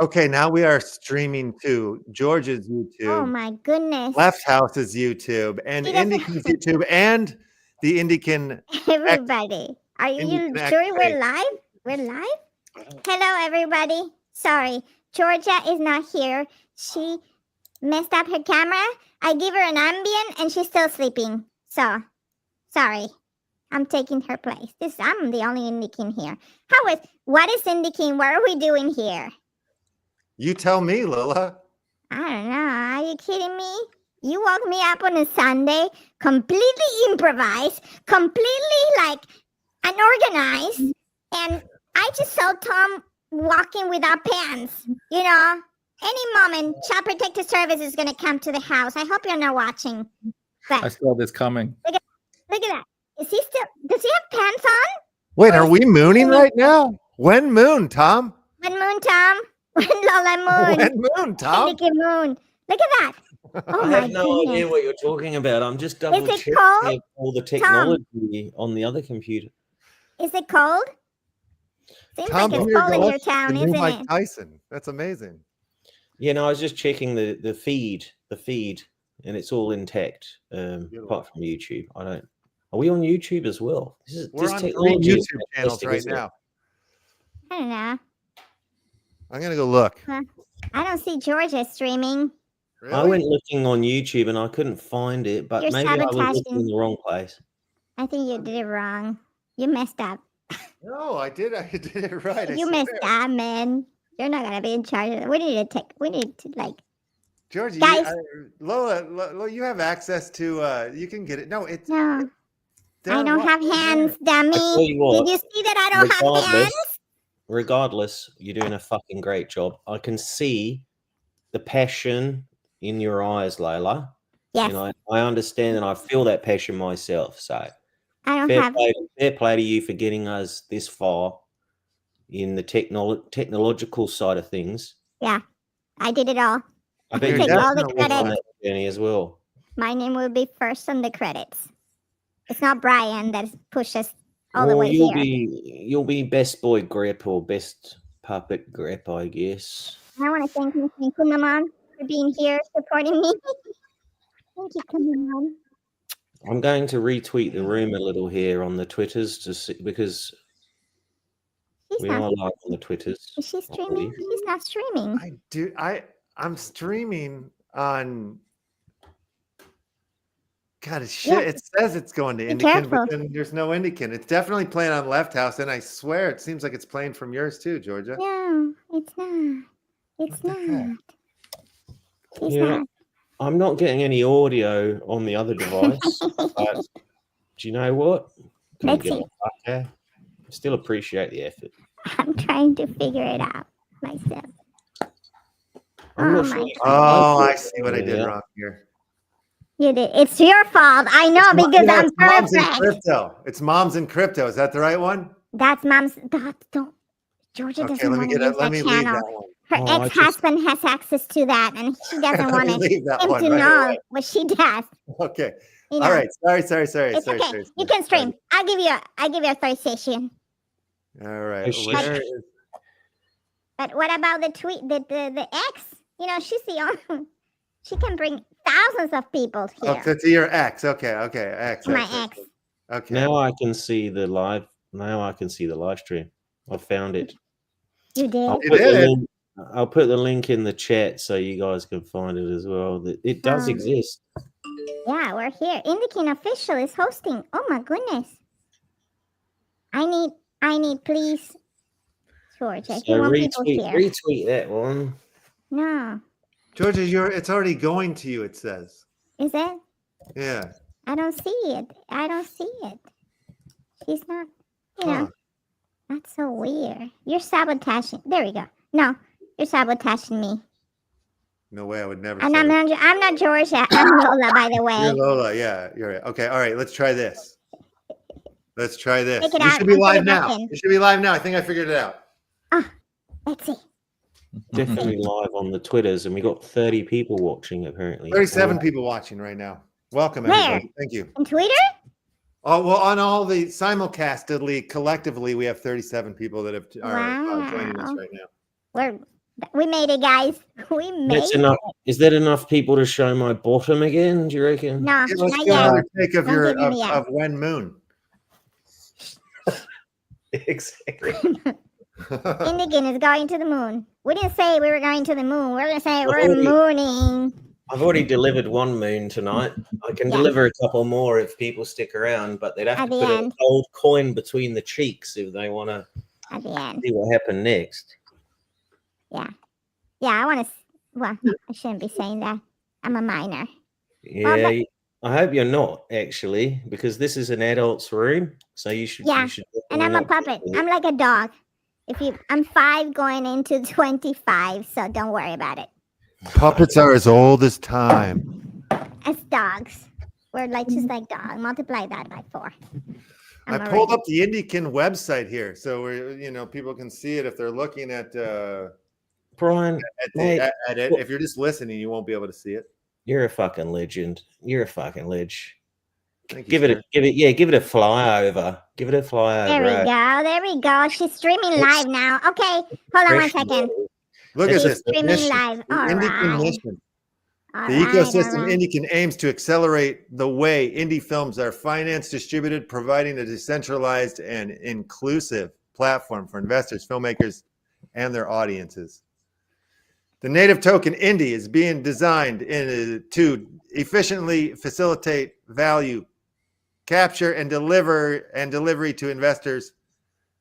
Okay, now we are streaming to George's YouTube. Oh my goodness. Left House's YouTube and Indican's YouTube and the Indican. Everybody, are you sure we're live? We're live? Hello, everybody. Sorry, Georgia is not here. She messed up her camera. I give her an Ambien and she's still sleeping. So, sorry. I'm taking her place. I'm the only Indican here. What is Indican? What are we doing here? You tell me, Lola. I don't know. Are you kidding me? You woke me up on a Sunday, completely improvised, completely like unorganized, and I just saw Tom walking without pants. You know, any moment, Child Protective Service is going to come to the house. I hope you're not watching. But I saw this coming. Look at that. Does he have pants on? Wait, are we mooning right now? When moon, Tom? When moon, Tom? When Lola moon? When moon, Tom? Indican moon. Look at that. Oh I have no idea what you're talking about. I'm just double checking all the technology on the other computer. Is it cold? Seems like it's cold in your town, isn't Mike it? Tyson. That's amazing. Yeah, no, I was just checking the feed, and it's all intact, apart from YouTube. Are we on YouTube as well? We're on 3 YouTube channels right now. I don't know. I'm gonna go look. I don't see Georgia streaming. Really? I went looking on YouTube and I couldn't find it, but maybe I was looking in the wrong place. I think you did it wrong. You messed up. No, I did it right. You messed up, man. You're not gonna be in charge of it. We need to like. Georgia, guys. Lola, you have access to. You can get it. No, it's. No. I don't have hands, dummy. Did you see that I don't have hands? Regardless, you're doing a fucking great job. I can see the passion in your eyes, Layla. Yes. And I understand and I feel that passion myself. So I don't fair play to you for getting us this far in the technological side of things. Yeah, I did it all. I bet you take all the credit on that journey as well. My name will be first on the credits. It's not Brian that pushes all the way here. You'll be best boy grip or best puppet grip, I guess. I want to thank you, Maman, for being here, supporting me. Thank you, Maman. I'm going to retweet the room a little here on the Twitters to see, because we are live on the Twitters. Is she streaming? She's not streaming. I'm streaming on. God, shit! It says it's going to Indican, but then there's no Indican. It's definitely playing on Left House, and I swear it seems like it's playing from yours too, Georgia. No, it's not. It's not. It's not. I'm not getting any audio on the other device. But do you know what? Let's see. Okay. Still appreciate the effort. I'm trying to figure it out myself. I see what I did wrong here. You did. It's your fault. I know because I'm perfect. Moms in Crypto. It's Moms in Crypto. Is that the right one? That's Mom's. Don't. Georgia doesn't want to use that channel. Her ex-husband has access to that, and she doesn't want him to know what she does. Okay. You know. All right. Sorry. It's okay. You can stream. I'll give you authorization. All right. But what about the tweet? The ex? You know, she's the only. She can bring thousands of people here. Okay, to your ex. Okay. Ex. My ex. Okay. Now I can see the live. Now I can see the live stream. I found it. You did. I'll put the link in the chat so you guys can find it as well. It does exist. Yeah, we're here. Indican Official is hosting. Oh my goodness. I need, please, Georgia. So retweet that one. No. Georgia, it's already going to you, it says. Is it? Yeah. I don't see it. She's not, you know. That's so weird. You're sabotaging. There we go. No, you're sabotaging me. No way, I would never. And I'm not Georgia. I'm Lola, by the way. You're Lola, yeah. You're right. Okay, all right. Let's try this. You out, should be live now. You should be live now. I think I figured it out. Oh, let's see. Definitely live on the Twitters, and we got 30 people watching apparently. 37 people watching right now. Welcome, everybody. Thank you. On Twitter? Oh, well, on all the simulcastedly, collectively, we have 37 people that are joining us right now. We made it, guys. We made That's enough. Is that enough people to show my bottom again? Do you reckon? No, Let's not do another yet. take of Don't your give me yet. of Wen Moon. Exactly. Indigan is going to the moon. We didn't say we were going to the moon. We're gonna say we're already- mooning. I've already delivered one moon tonight. I can Yeah. deliver a couple more if people stick around, but they'd have At to the put end. a gold coin between the cheeks if they want to At the end. see what happened next. Yeah, I want to. Well, I shouldn't be saying that. I'm a minor. Yeah, I hope you're not actually, because this is an adult's room, so you should. Yeah, You should And I'm a definitely not puppet. do it. I'm like a dog. I'm 5 going into 25, so don't worry about it. Puppets are as old as time. As dogs, we're like just like dogs. Multiply that by 4. I pulled up the Indican website here, so we're people can see it if they're looking at Brian, mate, at it. If you're just listening, you won't be able to see it. you're a fucking legend. You're a fucking ledge. Thank you, Give it a flyover. Give it a flyover. There we go. She's streaming live now. Okay, hold on 1 second. Look at She's this. streaming Mission. live. The All Indican right. mission. All The right, ecosystem all right. Indican aims to accelerate the way indie films are financed, distributed, providing a decentralized and inclusive platform for investors, filmmakers, and their audiences. The native token INDI is being designed to efficiently facilitate value capture and delivery to investors,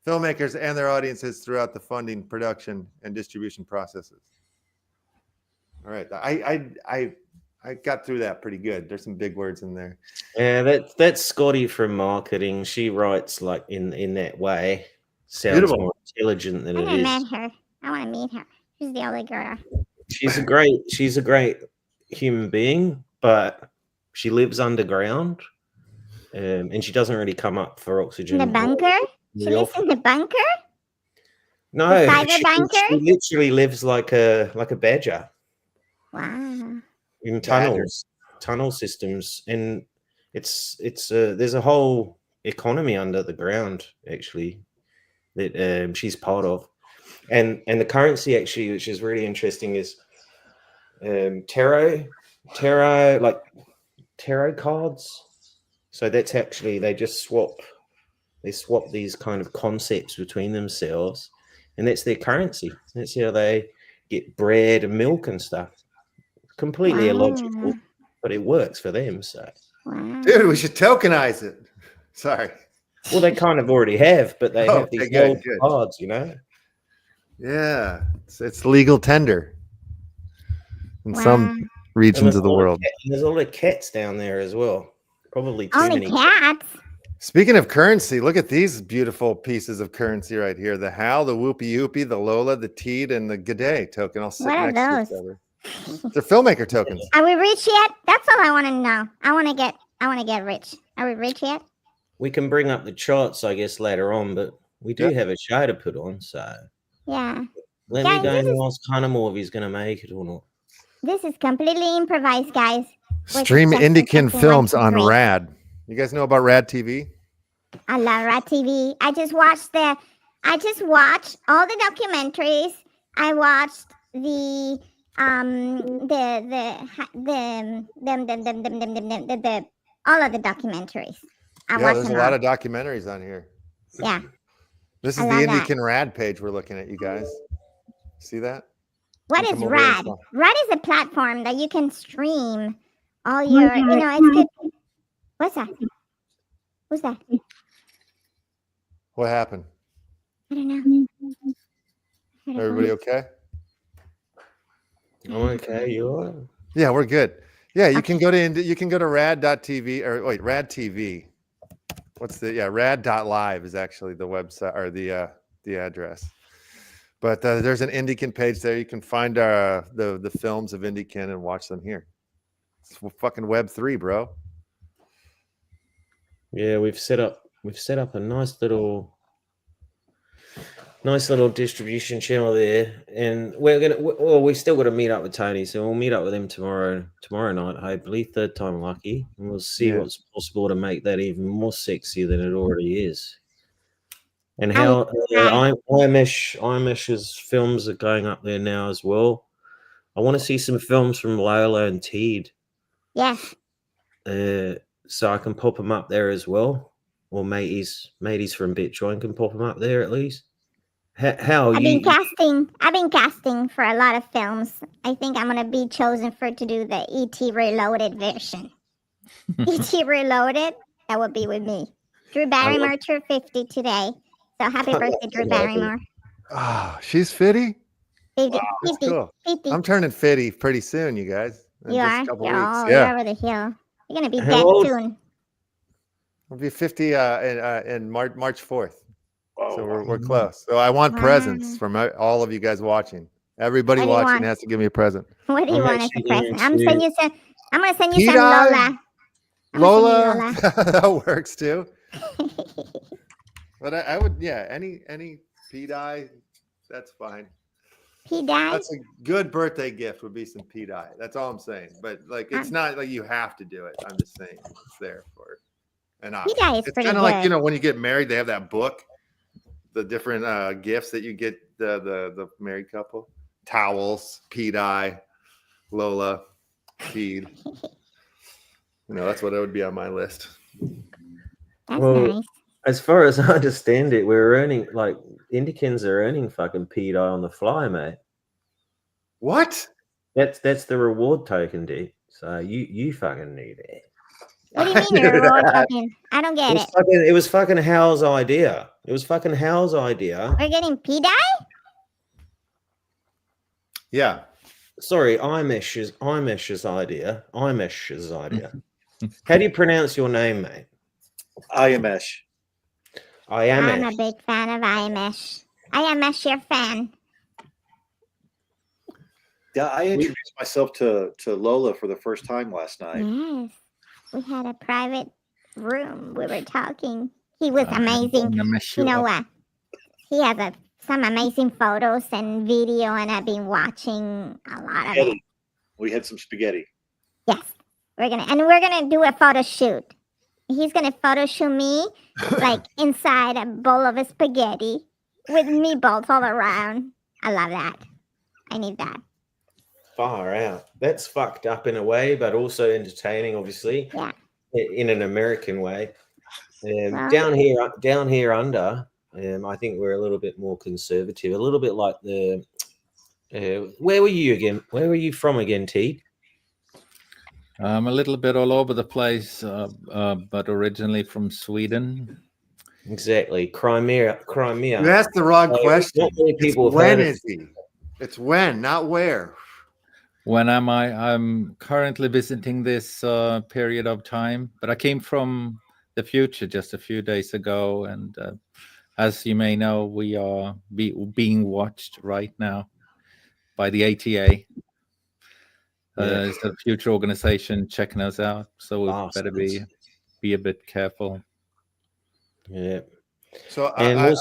filmmakers, and their audiences throughout the funding, production, and distribution processes. All right, I got through that pretty good. There's some big words in there. Yeah, that's Scotty from marketing. She writes like in that way. Sounds Beautiful. more intelligent than I it never is. met her. I want to meet her. She's the only girl. She's a great human being, but she lives underground, and she doesn't really come up for oxygen. In the bunker? She lives in the bunker? No, The cyber bunker? she literally lives like a badger Wow. in tunnel systems, and it's there's a whole economy under the ground actually that she's part of, and the currency actually, which is really interesting, is tarot cards. So that's actually they swap these kind of concepts between themselves, and that's their currency. That's how they get bread and milk and stuff. Completely illogical, but it works for them. So, Dude, we should tokenize it. Sorry. well, they kind of already have, but they have these good, gold good. cards, Yeah, it's legal tender in some regions of the world. There's a lot of cats down there as well. Probably too Only many cats? Speaking of currency, look at these beautiful pieces of currency right here. The Hal, the Whoopie Yoopie, the Lola, the Teed, and the G'day token all sit What are next to those? each other. They're filmmaker tokens. Are we rich yet? That's all I want to know. I want to get rich. Are we rich yet? We can bring up the charts, I guess, later on, but we do have a show to put on. So Yeah. let me go and ask Hannah if he's going to make it or not. This is completely improvised, guys. Stream Justin Indican something films like on great. Rad. You guys know about Rad TV? I love Rat TV. I just watched all the documentaries. I watched the all of the documentaries. There's a lot of documentaries on here. Yeah. This is I the love Indican Rad page we're looking at, you guys. See that? What You is come over here and Rad? talk. Rad is a platform that you can stream all your, it's good. What's that? Who's that? What happened? I don't know. Everybody okay? I'm okay. You all right? Yeah, we're good. Yeah, you can go to rad.tv or wait, Rad TV. Rad.live is actually the website or the address. But there's an Indican page there. You can find the films of Indican and watch them here. It's fucking Web3, bro. Yeah, we've set up a nice little distribution channel there, and we still got to meet up with Tony, so we'll meet up with him tomorrow night, hopefully third time lucky, and we'll see what's possible to make that even more sexy than it already is. And how IMESH's films are going up there now as well. I want to see some films from Lola and Teed. Yes. So I can pop them up there as well. Or mateys from BitJoin can pop them up there at least. I've been casting for a lot of films. I think I'm gonna be chosen to do the ET Reloaded version. ET Reloaded, that would be with me. Drew Barrymore turned 50 today. So happy birthday, Drew Barrymore. Oh, she's 50? 50, Wow, 50, cool. 50. I'm turning 50 pretty soon, you guys. In just a couple weeks. You're Yeah. over the hill. You're gonna be How dead old? soon. I'll be 50 in March 4th. So we're close. So I want presents from all of you guys watching. Everybody watching has to give me a present. What do you want as a present? I'm gonna send you some Lola. Lola. That works too. But I would, any P-dye, that's fine. P-dye? That's a good birthday gift would be some P-dye. That's all I'm saying. But like, it's not like you have to do it. I'm just saying it's there for an option. P-dye is it's pretty kind of good. like, when you get married, they have that book, the different gifts that you get the married couple. Towels, P-dye, Lola, Peed. That's what it would be on my list. That's nice. As far as I understand it, we're earning, like, Indicans are earning fucking P-dye on the fly, mate. What? That's the reward token, dude. So you fucking need it. What do you mean the reward token? I don't get it. It was fucking Hal's idea. We're getting P-dye? Yeah. Sorry, IMESH's idea. How do you pronounce your name, mate? IMESH. I'm a big fan of IMESH. IMESH, your fan. Yeah, I introduced myself to Lola for the first time last night. Yes. We had a private room. We were talking. He was amazing. You know what? He has some amazing photos and video, and I've been watching a lot of it. We had some spaghetti. Yes. We're gonna do a photo shoot. He's gonna photo shoot me like inside a bowl of spaghetti with meatballs all around. I love that. I need that. Far out. That's fucked up in a way, but also entertaining, obviously. Yeah. In an American way. Down here under, I think we're a little bit more conservative. A little bit like the. Where were you again? Where were you from again, T? I'm a little bit all over the place, but originally from Sweden. Exactly, Crimea. You asked the wrong question. Not many people when is he? It's when, not where. When am I? I'm currently visiting this period of time, but I came from the future just a few days ago, and as you may know, we are being watched right now by the ATA. It's a future organization checking us out, so we better be a bit careful. Yeah. So I've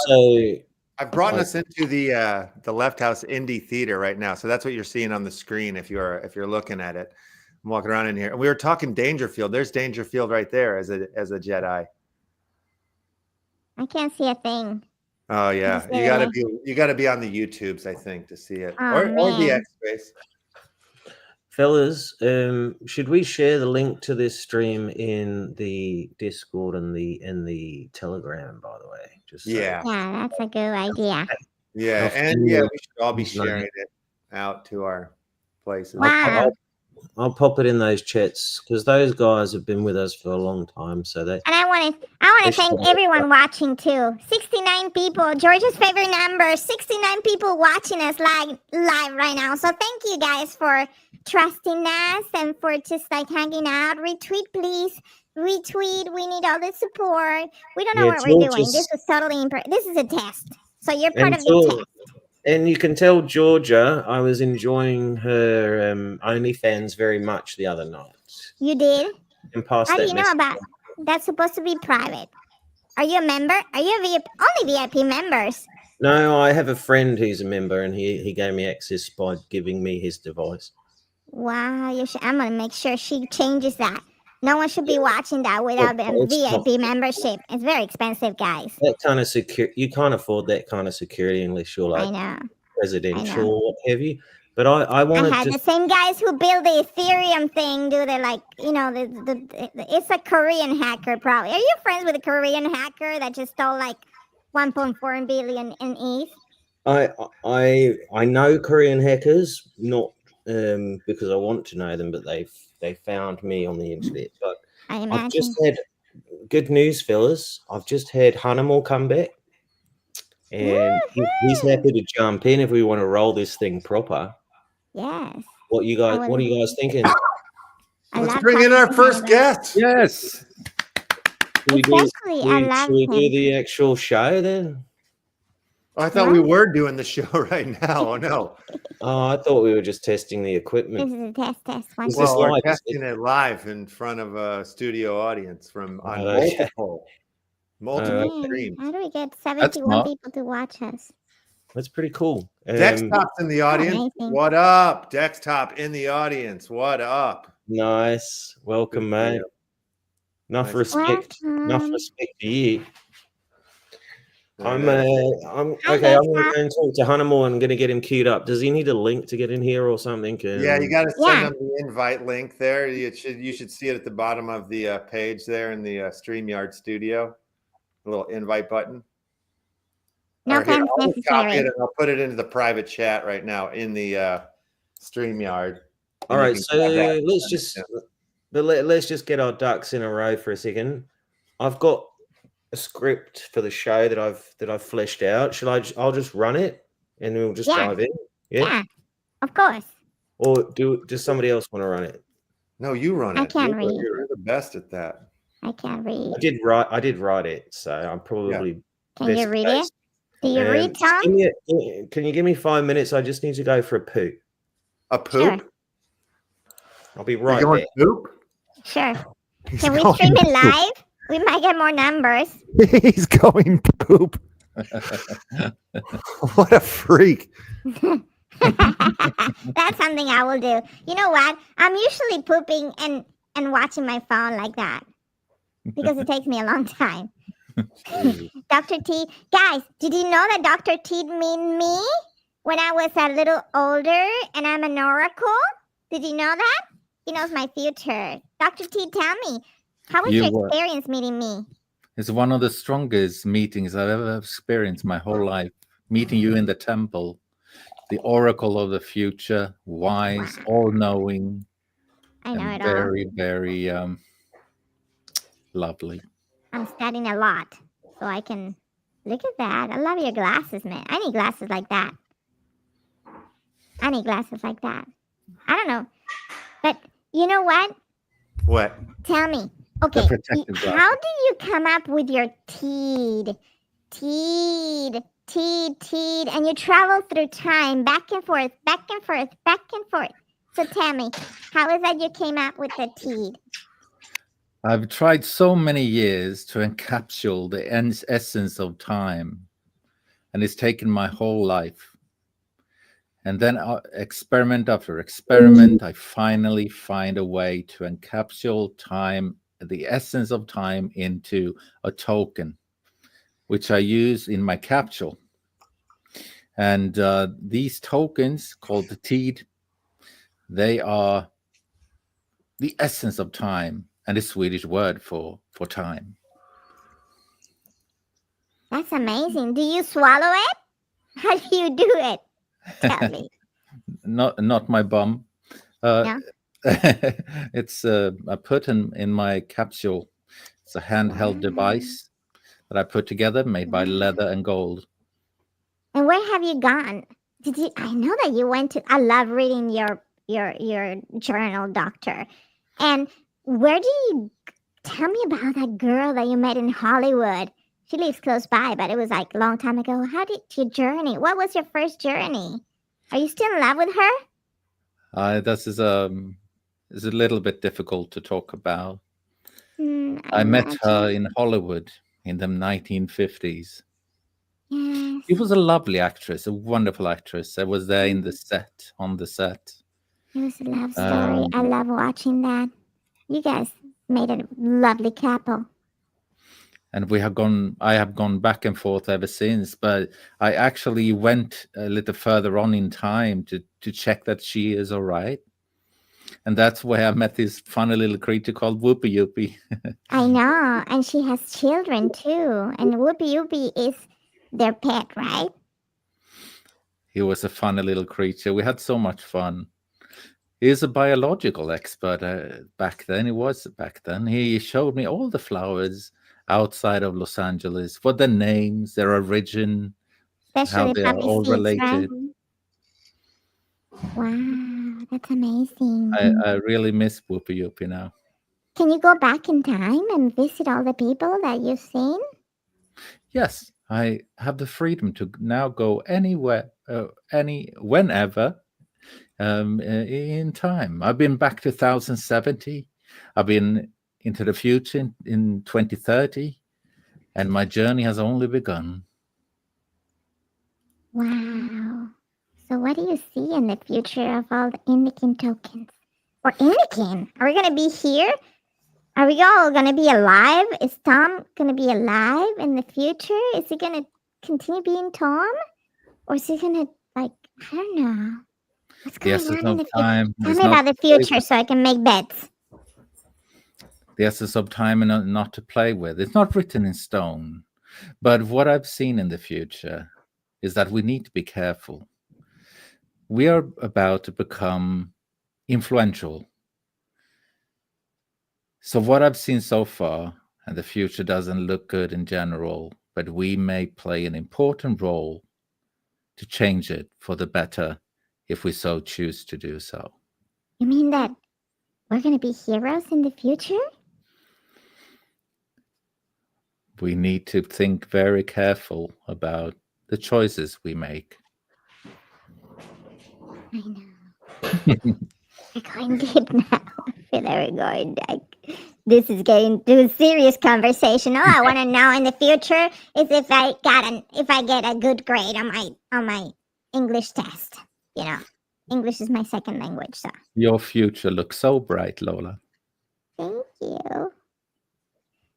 brought us into the Left House Indie Theater right now. So that's what you're seeing on the screen if you're looking at it. I'm walking around in here, and we were talking Dangerfield. There's Dangerfield right there as a Jedi. I can't see a thing. Oh yeah, you gotta be on the YouTubes, I think, to see it, or the X-Space. Fellas, should we share the link to this stream in the Discord and the Telegram, by the way? Yeah, that's a good idea. Yeah, and we should all be sharing it out to our places. Wow. I'll pop it in those chats because those guys have been with us for a long time. So and I want to thank everyone watching too. 69 people, George's favorite number. 69 people watching us live right now. So thank you guys for trusting us and for just hanging out. Retweet, please. Retweet. We need all the support. We don't know what we're doing. This is totally this is a test. So you're part of the test. And you can tell Georgia, I was enjoying her OnlyFans very much the other night. You did? How do you know about that's supposed to be private? Are you a member? Are you a VIP? Only VIP members. No, I have a friend who's a member, and he gave me access by giving me his device. Wow, I'm gonna make sure she changes that. No one should be watching that without a VIP membership. It's very expensive, guys. That kind of you can't afford that kind of security unless you're like presidential or what have you. But I want to had just the same guys who build the Ethereum thing do the like, you know, it's a Korean hacker probably. Are you friends with a Korean hacker that just stole like 1.4 billion in ETH? I know Korean hackers, not because I want to know them, but they found me on the internet. But I've just had good news, fellas. I've just had Hannibal come back, and he's happy to jump in if we want to roll this thing proper. Yes. What are you guys thinking? Let's bring in our first guest. Yes. Should we do the actual show then? Oh, I thought we were doing the show right now. Oh no. Oh, I thought we were just testing the equipment. This is a test. Well, we're testing it live in front of a studio audience from multiple streams. How do we get 71 people to watch us? That's pretty cool. Desktop's in the audience. What up? Desktop in the audience. What up? Nice. Welcome, mate. Enough respect. Enough respect for you. I'm okay. I'm gonna go and talk to Hannibal and I'm gonna get him queued up. Does he need a link to get in here or something? Yeah, you got to send him the invite link there. You should see it at the bottom of the page there in the StreamYard studio. A little invite button. No thanks necessary. I'll put it into the private chat right now in the StreamYard. All right, so let's just get our ducks in a row for a second. I've got a script for the show that I've fleshed out. I'll just run it and we'll just dive in. Yeah, of course. Or does somebody else want to run it? No, you run it. I can't read. You're the best at that. I can't read. I did write it, so I'm probably. Can you read it? Do you read, Tom? Can you give me 5 minutes? I just need to go for a poo. A poop? Sure. I'll be right back. Poop? Sure. Can we stream it live? We might get more numbers. He's going poop. What a freak. That's something I will do. You know what? I'm usually pooping and watching my phone like that because it takes me a long time. Dr. T, guys, did you know that Dr. T mean me when I was a little older and I'm an oracle? Did you know that? He knows my future. Dr. T, tell me, how was your experience meeting me? It's one of the strongest meetings I've ever experienced my whole life. Meeting you in the temple, the oracle of the future, wise, all-knowing. I know it very, all. Very lovely. I'm studying a lot, so I can look at that. I love your glasses, man. I need glasses like that. I don't know. But you know what? What? Tell me. Okay, how do you come up with your teed, and you travel through time, back and forth. So tell me, how is that you came up with the teed? I've tried so many years to encapsulate the essence of time, and it's taken my whole life. And then experiment after experiment, I finally find a way to encapsulate time, the essence of time, into a token, which I use in my capsule. And these tokens, called the teed, they are the essence of time and the Swedish word for time. That's amazing. Do you swallow it? How do you do it? Tell me. Not my bum. No? It's I put in my capsule. It's a handheld device that I put together, made by leather and gold. And where have you gone? I know that you went to. I love reading your journal, doctor. And where do you tell me about that girl that you met in Hollywood? She lives close by, but it was like a long time ago. How did your journey? What was your first journey? Are you still in love with her? This is a little bit difficult to talk about. I met her in Hollywood in the 1950s. Yes. She was a lovely actress, a wonderful actress. I was there on the set. It was a love story. I love watching that. You guys made a lovely couple. And I have gone back and forth ever since, but I actually went a little further on in time to check that she is all right. And that's where I met this funny little creature called Whoopi Yoopie. I know, and she has children too. And Whoopi Yoopie is their pet, right? He was a funny little creature. We had so much fun. He's a biological expert back then. He was back then. He showed me all the flowers outside of Los Angeles, what their names, their origin, Especially how they are poppy all seeds, related. Right? Wow, that's amazing. I really miss Whoopi Yoopie now. Can you go back in time and visit all the people that you've seen? Yes, I have the freedom to now go anywhere, whenever, in time. I've been back to 1070. I've been into the future in 2030, and my journey has only begun. Wow. So what do you see in the future of all the Indican tokens? Or Indican? Are we going to be here? Are we all going to be alive? Is Tom going to be alive in the future? Is he going to continue being Tom? Or is he going to, like, I don't know. What's going Yes, on there's in no the time. future? Tell There's me no about the future so I can make bets. The essence of time and not to play with. It's not written in stone. But what I've seen in the future is that we need to be careful. We are about to become influential. So what I've seen so far, and the future doesn't look good in general, but we may play an important role to change it for the better if we so choose to do so. You mean that we're going to be heroes in the future? We need to think very careful about the choices we make. I know. We're going deep now. I feel like we're going like this is getting to a serious conversation. All I want to know in the future is if I get a good grade on my English test. You know, English is my second language, so. Your future looks so bright, Lola. Thank you.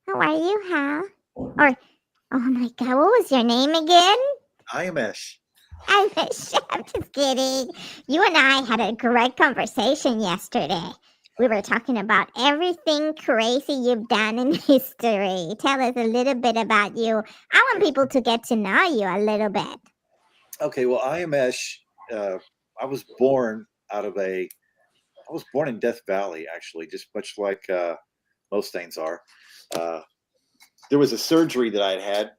How are you, Hal? Or, oh my God, what was your name again? IMS. I'm just kidding. You and I had a great conversation yesterday. We were talking about everything crazy you've done in history. Tell us a little bit about you. I want people to get to know you a little bit. Okay, well, IMS, I was born in Death Valley, actually, just much like most things are. There was a surgery that I'd had,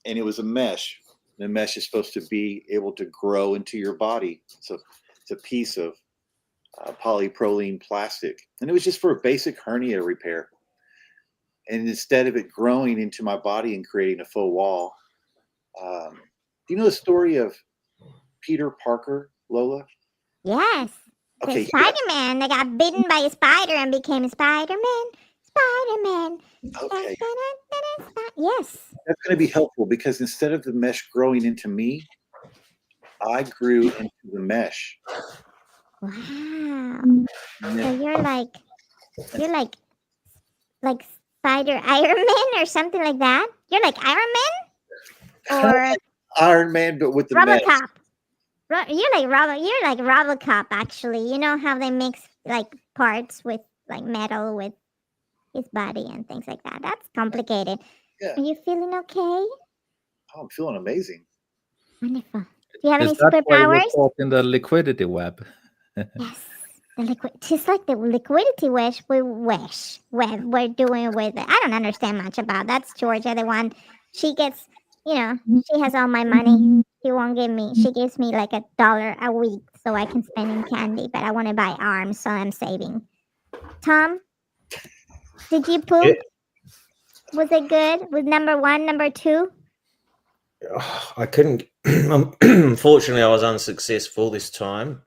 and it was a mesh. The mesh is supposed to be able to grow into your body. So it's a piece of polypropylene plastic, and it was just for a basic hernia repair. And instead of it growing into my body and creating a faux wall, do you know the story of Peter Parker, Lola? Yes. Okay, The Spider-Man that got bitten by a spider and became Spider-Man. Spider-Man. Okay. Yes. That's going to be helpful because instead of the mesh growing into me, I grew into the mesh. Wow. And So then- you're like Spider Iron Man or something like that? You're like Iron Man? Or Iron Man, but with the mesh. RoboCop? You're like RoboCop actually. You know how they mix like parts with like metal with his body and things like that. That's complicated. Yeah. Are you feeling okay? Oh, I'm feeling amazing. Wonderful. Do you have any Is that why we're superpowers? caught in the liquidity web? Yes. Just like the liquidity web we're doing with it. I don't understand much about. That's Georgia, the one. She gets, she has all my money. She won't give me. She gives me like $1 a week so I can spend in candy. But I want to buy arms, so I'm saving. Tom, did you poop? Yeah. Was it good? Was number 1, number 2? I couldn't. Unfortunately, I was unsuccessful this time.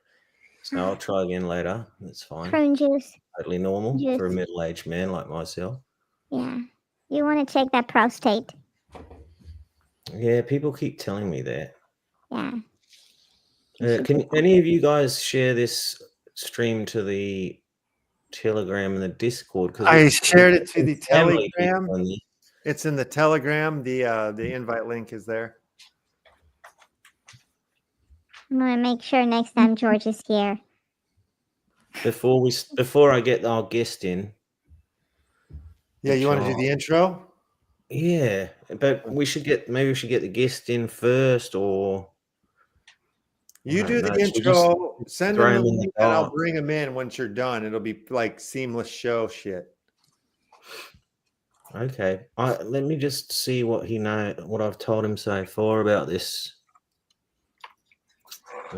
So I'll try again later. That's fine. Prune juice. Totally normal Juice. for a middle-aged man like myself. Yeah. You want to check that prostate. Yeah, people keep telling me that. Yeah. Can any of you guys share this stream to the Telegram and the Discord because I shared it to the family Telegram. people in there. It's in the Telegram. The invite link is there. I'm gonna make sure next time George is here. Before I get our guest in. Yeah, you want to do the intro? Yeah, but maybe we should get the guest in first, or You I do don't the know, should we intro. Send throw him the him in the link, and I'll dark? bring him in once you're done. It'll be like seamless show shit. Okay, let me just see what I've told him so far about this.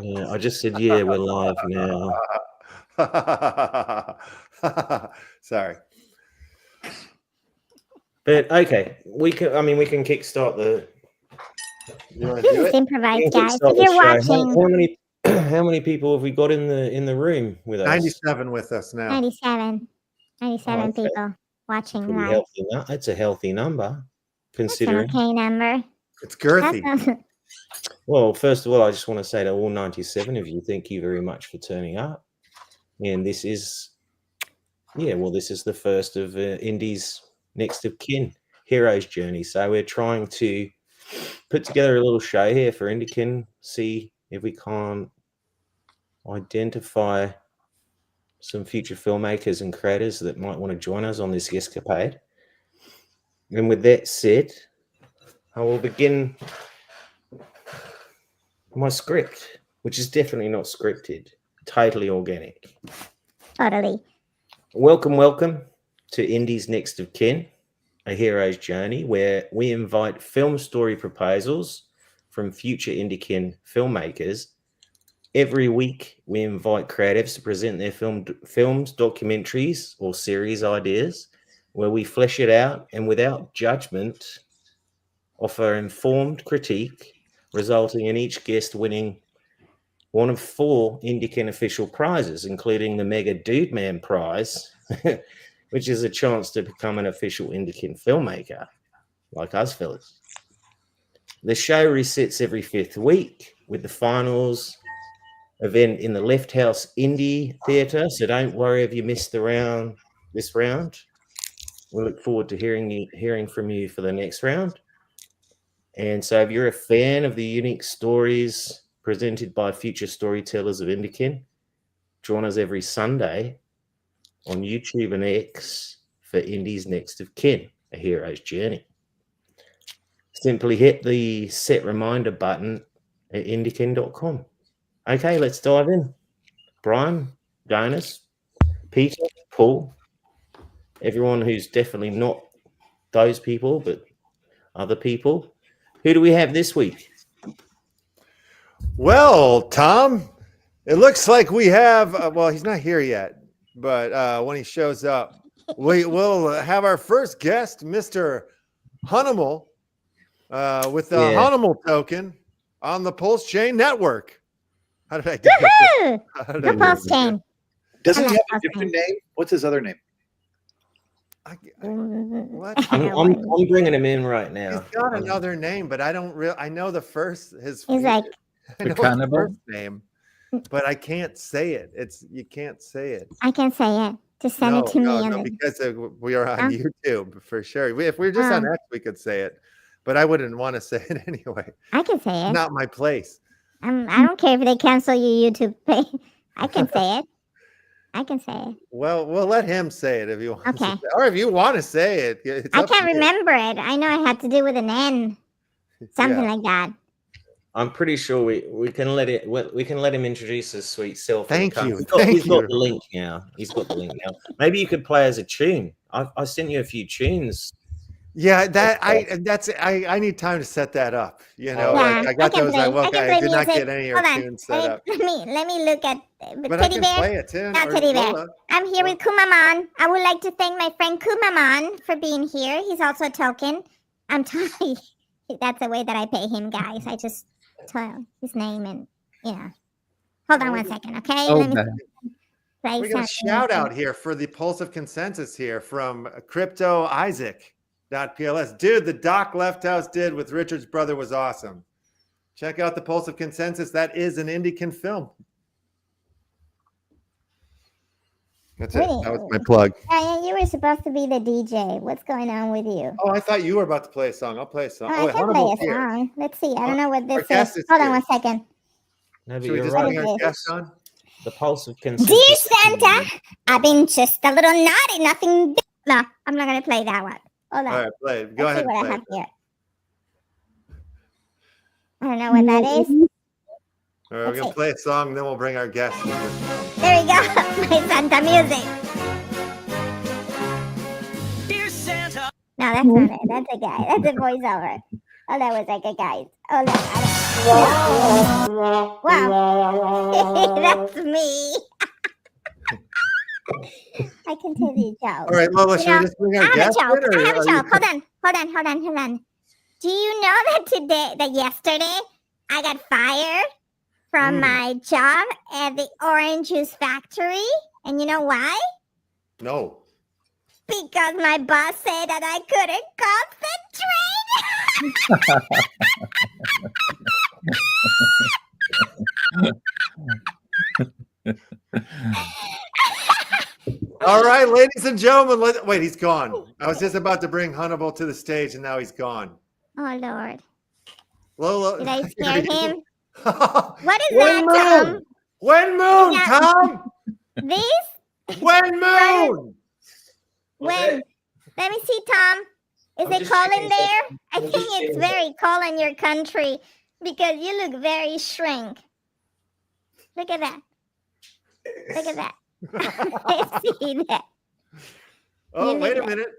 Yeah, I just said, yeah, we're live now. Sorry. But okay, we can kickstart the. You want to This do is it? improvised, guys. kickstart If the you're show. watching, How many people have we got in the room with us? 97 with us now. 97 okay. people watching Pretty live. healthy. That's a healthy number, That's an considering. okay number. It's girthy. That's not- Well, first of all, I just want to say to all 97 of you, thank you very much for turning up. And this is the first of INDI's Next of Kin Hero's Journey. So we're trying to put together a little show here for INDIKIN, see if we can identify some future filmmakers and creators that might want to join us on this escapade. And with that said, I will begin my script, which is definitely not scripted, totally organic. Totally. Welcome to INDI's Next of Kin, a hero's journey, where we invite film story proposals from future INDIKIN filmmakers. Every week, we invite creatives to present their films, documentaries, or series ideas, where we flesh it out and without judgment, offer informed critique, resulting in each guest winning one of 4 INDIKIN official prizes, including the Mega Dude Man prize, which is a chance to become an official INDIKIN filmmaker, like us fellas. The show resets every 5th week with the finals event in the Left House Indie Theatre, so don't worry if you missed this round. We look forward to hearing from you for the next round. And so if you're a fan of the unique stories presented by future storytellers of INDIKIN, join us every Sunday on YouTube and X for INDI's Next of Kin, a hero's journey. Simply hit the set reminder button at indikin.com. Okay, let's dive in. Brian, Jonas, Peter, Paul, everyone who's definitely not those people, but other people. Who do we have this week? Well, Tom, it looks like we have, well, he's not here yet, but when he shows up, we will have our first guest, Mr. Hunimal, with the Hunimal token on the Pulse Chain Network. How did I do Woohoo! that? The Pulse Chain. Doesn't I he like have a different name? What's his other name? What? I'm bringing him in right now. He's got another name, but I don't really. I know the first. He's like, I know his first name, but I can't say it. You can't say it. I can say it. Just send it to me. No, because we are on YouTube for sure. If we were just on X, we could say it, but I wouldn't want to say it anyway. I can say it. Not my place. I don't care if they cancel your YouTube page. I can say it. I can say it. Well, we'll let him say it if you want. Okay. Or if you want to say it. I can't remember it. I know it had to do with an N. Something like that. I'm pretty sure we can let him introduce his sweet self. Thank you. He's got the link now. He's got the link now. Maybe you could play as a tune. I sent you a few tunes. Yeah, I need time to set that up. You know, Yeah, I got those. I did not music. get any of your tunes set up. Let me look at But Teddy I can Bear. play it too. Not Teddy Bear. I'm here with Kumaman. I would like to thank my friend Kumaman for being here. He's also a token. I'm sorry. That's the way that I pay him, guys. I just tell his name and Hold on 1 second, okay? Oh, Let me play We got a something. shout out here for the Pulse of Consensus here from Crypto Isaac.pls. Dude, the doc Left House did with Richard's brother was awesome. Check out the Pulse of Consensus. That is an INDIKIN film. That's it. That was my plug. Ryan, you were supposed to be the DJ. What's going on with you? Oh, I thought you were about to play a song. I'll play a song. I can play a song. Let's see. I don't know what this is. Hold on 1 second. No, but Should we you're just right. bring our guest on? The pulse of Dear consistency. Santa, I've been just a little naughty, nothing. No, I'm not gonna play that one. Hold on. All right, play it. Go Let's ahead see what and I play have it. here. I don't know what that is. All right, we're going to play a song, and then we'll bring our guest on. There we go. My Santa music. Dear Santa. No, that's not it. That's a guy. That's a voiceover. Oh, that was like a guy. Oh, no. Wow. That's me. I can tell you a joke. All right, Lola, should we just bring I our have a guest joke. in? I have a are joke. you- Hold on. Do you know that yesterday, I got fired from my job at the orange juice factory? And you know why? No. Because my boss said that I couldn't concentrate. All right, ladies and gentlemen. Wait, he's gone. I was just about to bring Hannibal to the stage, and now he's gone. Oh, Lord. Lola. Did I scare him? What What is that, Tom? When moon, Is that- Tom? This? When moon? When? Let me see, Tom. Is I'm it just cold in checking there? I I'm think just it's checking very cold in your country because you look very shrink. Look at that. Look at that. I see that. Oh, You wait a look- minute.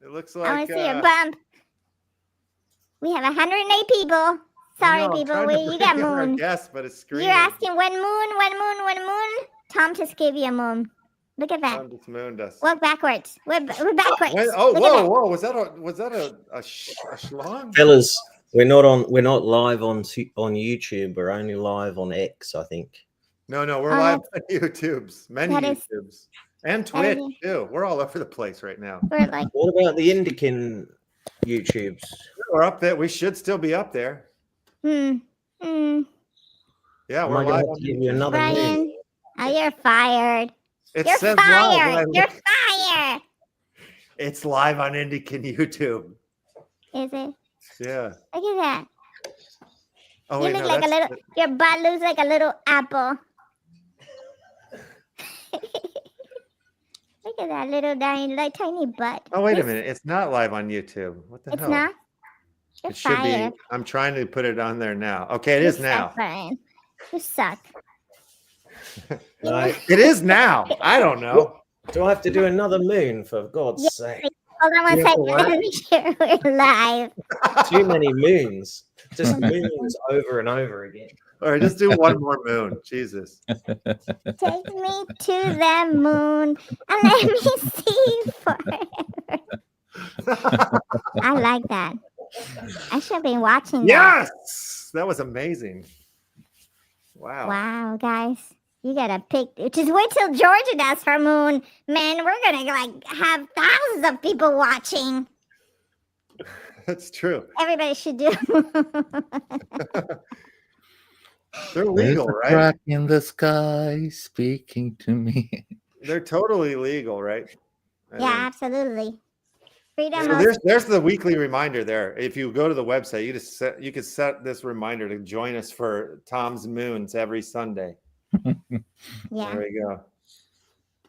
It looks like. I want to see your bump. We have 108 people. Sorry, no, I'm people. trying to You bring got in our moon. guest, but it's screaming. You're asking when moon? Tom just gave you a moon. Look at that. Tom just mooned us. Walk backwards. We're backwards. Oh, Look at whoa! Was that a schlong? Fellas, we're not live on YouTube. We're only live on X, I think. No, we're Oh, live on YouTubes, many that is- YouTubes, and that is- Twitch too. We're all over the place right now. We're like, What about the Indican YouTubes? We're up there. We should still be up there. hmm. Yeah, Am we're I gonna live. have On to give you another Brian, moon? oh, you're fired. It You're says live. when I fired. You're look. fired. It's live on Indican YouTube. Is it? Yeah. Look at that. Oh You wait, look no, like a that's- little. Your butt looks like a little apple. Look at that little tiny butt. Oh wait a It's- minute. It's not live on YouTube. What the It's hell? not. You're It should fired. be. I'm trying to put it on there now. Okay, it You is now. suck, Brian. You suck. Right. It is now. I don't know. Do I have to do another moon for God's Yes. sake? Hold on one Yeah, second. what? Let me sure we're live. Too many moons. Just moons over and over again. All right, just do one more moon. Jesus. Take me to the moon and let me see forever. I like that. I should have been watching that. Yes, that was amazing. Wow. Wow, guys. You gotta pick. Just wait till Georgia does her moon. Man, we're gonna have thousands of people watching. That's true. Everybody should do. They're There's legal, a right? crack in the sky speaking to me. They're totally legal, right? I Yeah, think. absolutely. Freedom So of there's the weekly reminder there. If you go to the website, you could set this reminder to join us for Tom's Moons every Sunday. yeah. There we go.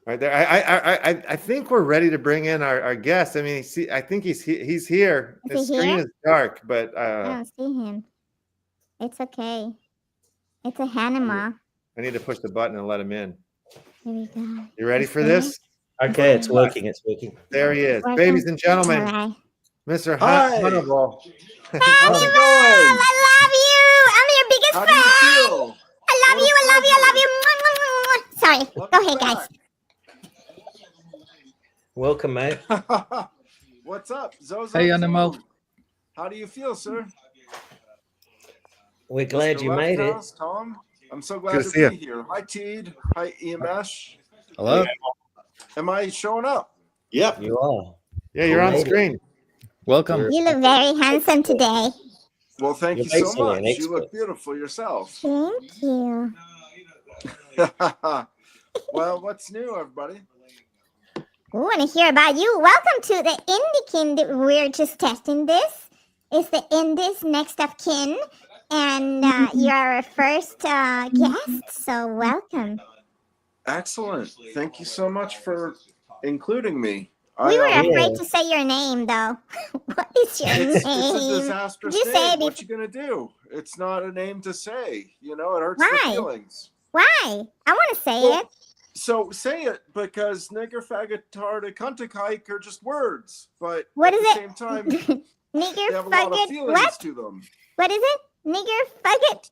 Right there. I think we're ready to bring in our guest. I mean, I think he's here. Is His he screen here? is dark, but I don't see him. It's okay. It's a Hanema. I need to push the button and let him in. Here we go. You ready for Okay. this? Okay, it's working. It's working. There he is. Working. Ladies and All gentlemen, right. Mr. Hi. Hannibal. How's it I going? love you. I'm your biggest How do you fan. feel? I love What you. a I love you. I love you. pleasure. Mwah, mwah, mwah, mwah. Sorry. Go ahead, guys. Welcome, mate. What's up, Zozo? Hey, Animal. team? How do you feel, sir? We're glad Mr. you made it. Lefthouse, Tom, I'm so Good glad to to see be here. Hi, Teed. Hi, EMS. Hello? Am I showing up? Yep. You are. Yeah, you're on Made it. screen. Welcome. You look very handsome today. Well, thank You're you so basically much. an You expert. look beautiful yourself. Thank you. Well, what's new, everybody? We want to hear about you. Welcome to the Indie Kin. We're just testing this. It's the Indies Next of Kin, and you're our first guest, so welcome. Excellent. Thank you so much for including me. We were afraid Yeah. to say your name, though. What is your name? It's a disastrous Did you say name. it What you gonna do? It's not a name to say. You know, it hurts Why? the feelings. Why? I want to say Well, it. So say it, because nigger, faggot, tard, and cunt are just words, but What at is the it? same time, Nigger, they have a lot of faggot, feelings what? to them. What is it? Nigger, faggot.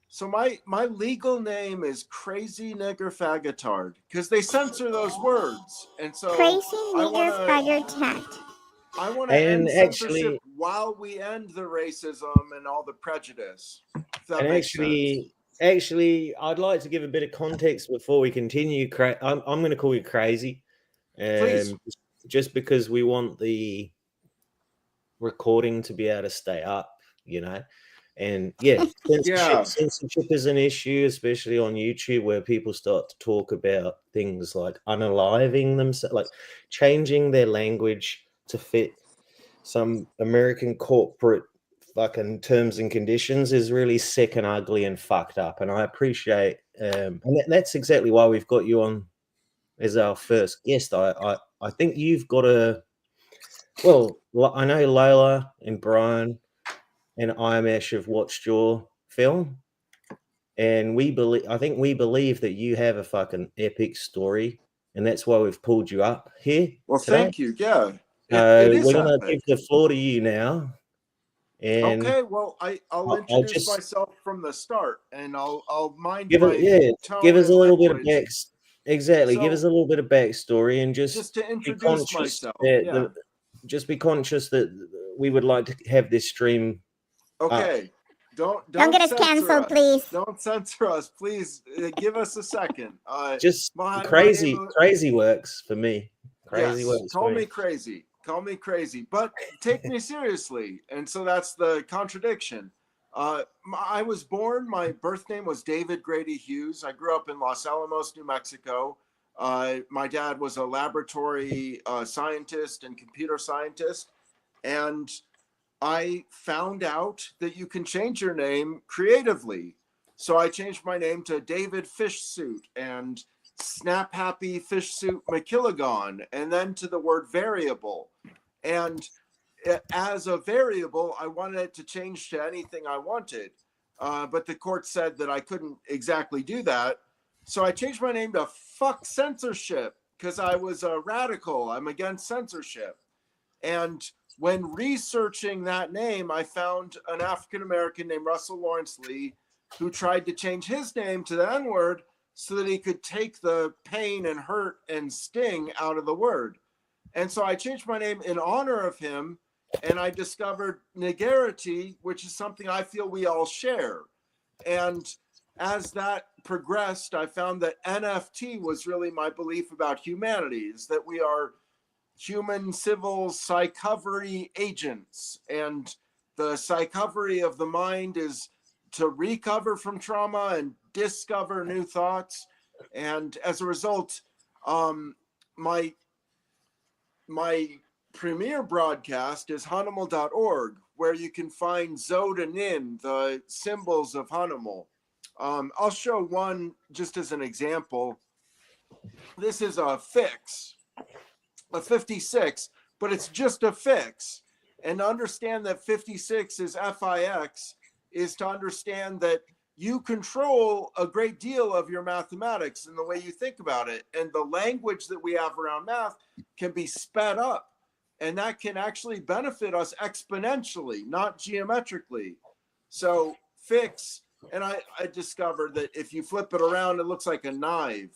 So my legal name is Crazy Nigger Faggotard, because they censor those words, and so Crazy I nigger, wanna faggot, tat. I want to And end censorship actually- while we end the racism and all the prejudice. If that And makes sense. actually, I'd like to give a bit of context before we continue. I'm going to call you Crazy, Please. just because we want the recording to be able to stay up, you know. And yeah, Yeah. censorship is an issue, especially on YouTube, where people start to talk about things like unaliving themselves, like changing their language to fit some American corporate fucking terms and conditions is really sick and ugly and fucked up. And I appreciate, and that's exactly why we've got you on as our first guest. I think you've got well, I know Lola and Brian and IMEsh have watched your film, and I think we believe that you have a fucking epic story, and that's why we've pulled you up here. Well, today. thank you. Yeah. It is We're gonna epic. give the floor to you now. And Okay, well, I'll I'll introduce just- myself from the start, and I'll mind give my tone give us a and little bit of language. exactly. Give So- us a little bit of backstory, and just to be introduce conscious myself. that Yeah. just be conscious that we would like to have this stream. Okay. Don't Don't get us censor canceled, us. please. Don't censor us, please. Give us a second. Just my crazy, name- crazy works for me. Crazy yes, works. call for me crazy. Call me crazy, but take me seriously. And so that's the contradiction. I was born, my birth name was David Grady Hughes. I grew up in Los Alamos, New Mexico. My dad was a laboratory scientist and computer scientist. And I found out that you can change your name creatively. So I changed my name to David Fishsuit and Snap Happy Fishsuit McKilligon, and then to the word variable. And as a variable, I wanted it to change to anything I wanted. But the court said that I couldn't exactly do that. So I changed my name to Fuck Censorship, because I was a radical. I'm against censorship. And when researching that name, I found an African-American named Russell Lawrence Lee who tried to change his name to the N-word so that he could take the pain and hurt and sting out of the word. And so I changed my name in honor of him, and I discovered negarity, which is something I feel we all share. And as that progressed, I found that NFT was really my belief about humanity, is that we are human civil psychovery agents, and the psychovery of the mind is to recover from trauma and discover new thoughts. And as a result, my premier broadcast is Hanimal.org, where you can find Zod and Nin, the symbols of Hanimal. I'll show one just as an example. This is a fix, a 56, but it's just a fix. And to understand that 56 is FIX is to understand that you control a great deal of your mathematics and the way you think about it. And the language that we have around math can be sped up. And that can actually benefit us exponentially, not geometrically. So fix, and I discovered that if you flip it around, it looks like a knife.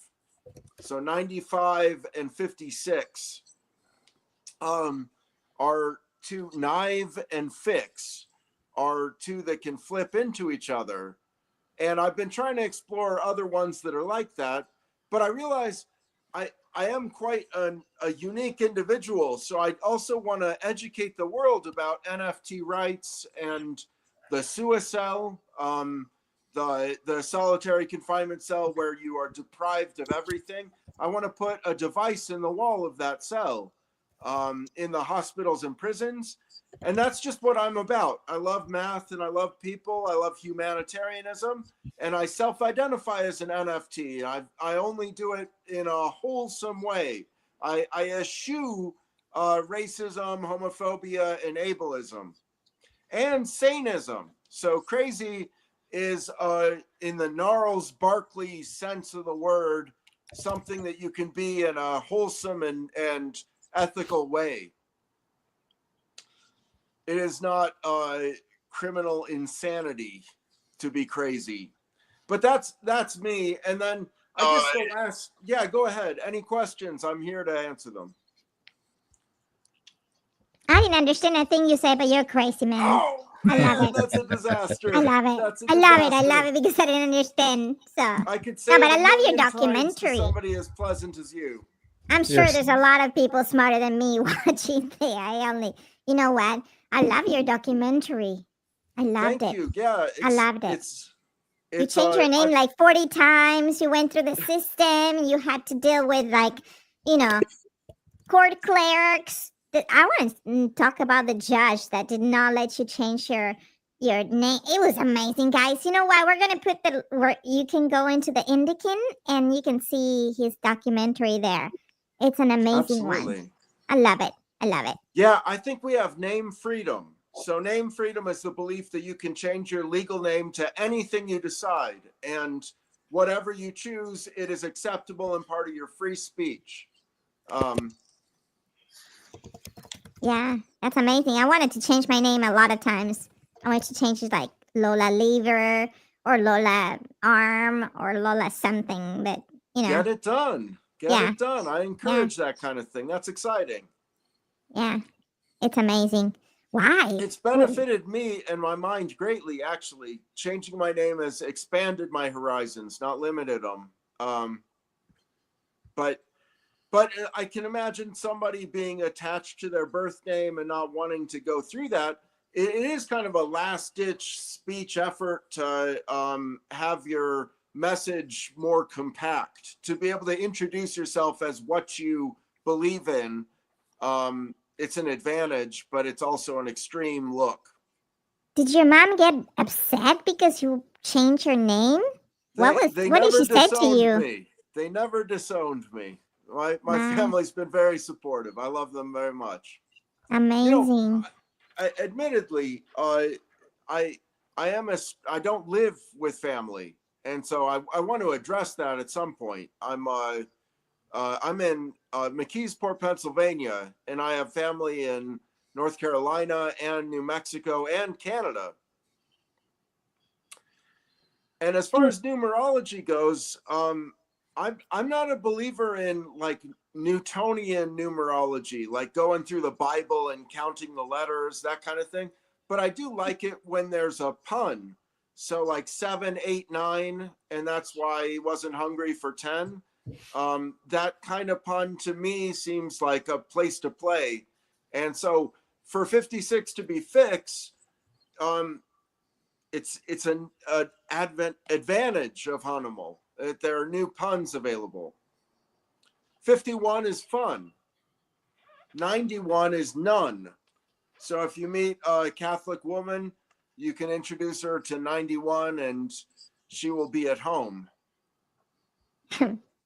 So 95 and 56 are two. Knife and fix are two that can flip into each other. And I've been trying to explore other ones that are like that, but I realize I am quite a unique individual. So I also want to educate the world about NFT rights and the SUSL, the solitary confinement cell where you are deprived of everything. I want to put a device in the wall of that cell, in the hospitals and prisons. And that's just what I'm about. I love math and I love people. I love humanitarianism, and I self-identify as an NFT. I only do it in a wholesome way. I eschew racism, homophobia, and ableism, and saneism. So crazy is, in the Gnarls Barkley sense of the word, something that you can be in a wholesome and ethical way. It is not criminal insanity to be crazy. But that's me. And then I guess the last, yeah, go ahead. Any questions? I'm here to answer them. I didn't understand a thing you said, but you're crazy, man. Oh, I love man, it. that's a disaster. I love it. That's a I love it. I disaster. love it because I didn't understand. So I could say no, but it I a love your million times to documentary. somebody as pleasant as you. I'm sure Yes. there's a lot of people smarter than me watching there. I only, you know what? I love your documentary. I loved Thank it. you. Yeah, I loved it. It's You changed your name like 40 times. You went through the system. You had to deal with, like, you know, court clerks. I want to talk about the judge that did not let you change your name. It was amazing, guys. You know what? We're gonna put where you can go into the INDI and you can see his documentary there. It's an amazing absolutely. one. I love it. I love it. Yeah, I think we have name freedom. So name freedom is the belief that you can change your legal name to anything you decide, and whatever you choose, it is acceptable and part of your free speech. Yeah, that's amazing. I wanted to change my name a lot of times. I wanted to change it like Lola Lever or Lola Arm or Lola something, but you know. Get it done. Get it done. I encourage that kind of thing. That's exciting. Yeah, it's amazing. Why? It's benefited me and my mind greatly, actually. Changing my name has expanded my horizons, not limited them. But I can imagine somebody being attached to their birth name and not wanting to go through that. It is kind of a last-ditch speech effort to have your message more compact, to be able to introduce yourself as what you believe in. It's an advantage, but it's also an extreme look. Did your mom get upset because you changed your name? What did she say to you? Me. They never disowned me. My family's been very supportive. I love them very much. Amazing. You know, admittedly, I don't live with family, and so I want to address that at some point. I'm in McKeesport, Pennsylvania, and I have family in North Carolina and New Mexico and Canada. And as far as numerology goes, I'm not a believer in like Newtonian numerology, like going through the Bible and counting the letters, that kind of thing. But I do like it when there's a pun. So like 7, 8, 9, and that's why he wasn't hungry for 10. That kind of pun to me seems like a place to play. And so for 56 to be fixed, it's an advantage of Hanimal. There are new puns available. 51 is fun. 91 is none. So if you meet a Catholic woman, you can introduce her to 91 and she will be at home.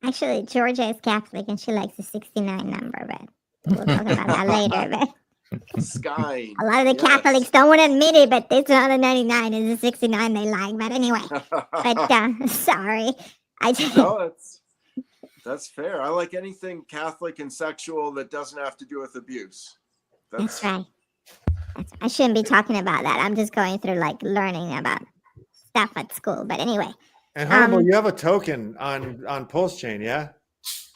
Actually, Georgia is Catholic and she likes the 69 number, but we'll talk about that later. But Sky. a lot of the Catholics don't want to admit it, but it's not a 99, it's a 69 they like. But anyway, sorry. No, that's fair. I like anything Catholic and sexual that doesn't have to do with abuse. That's right. I shouldn't be talking about that. I'm just going through like learning about stuff at school. But anyway. And Hannibal, you have a token on Pulse Chain, yeah?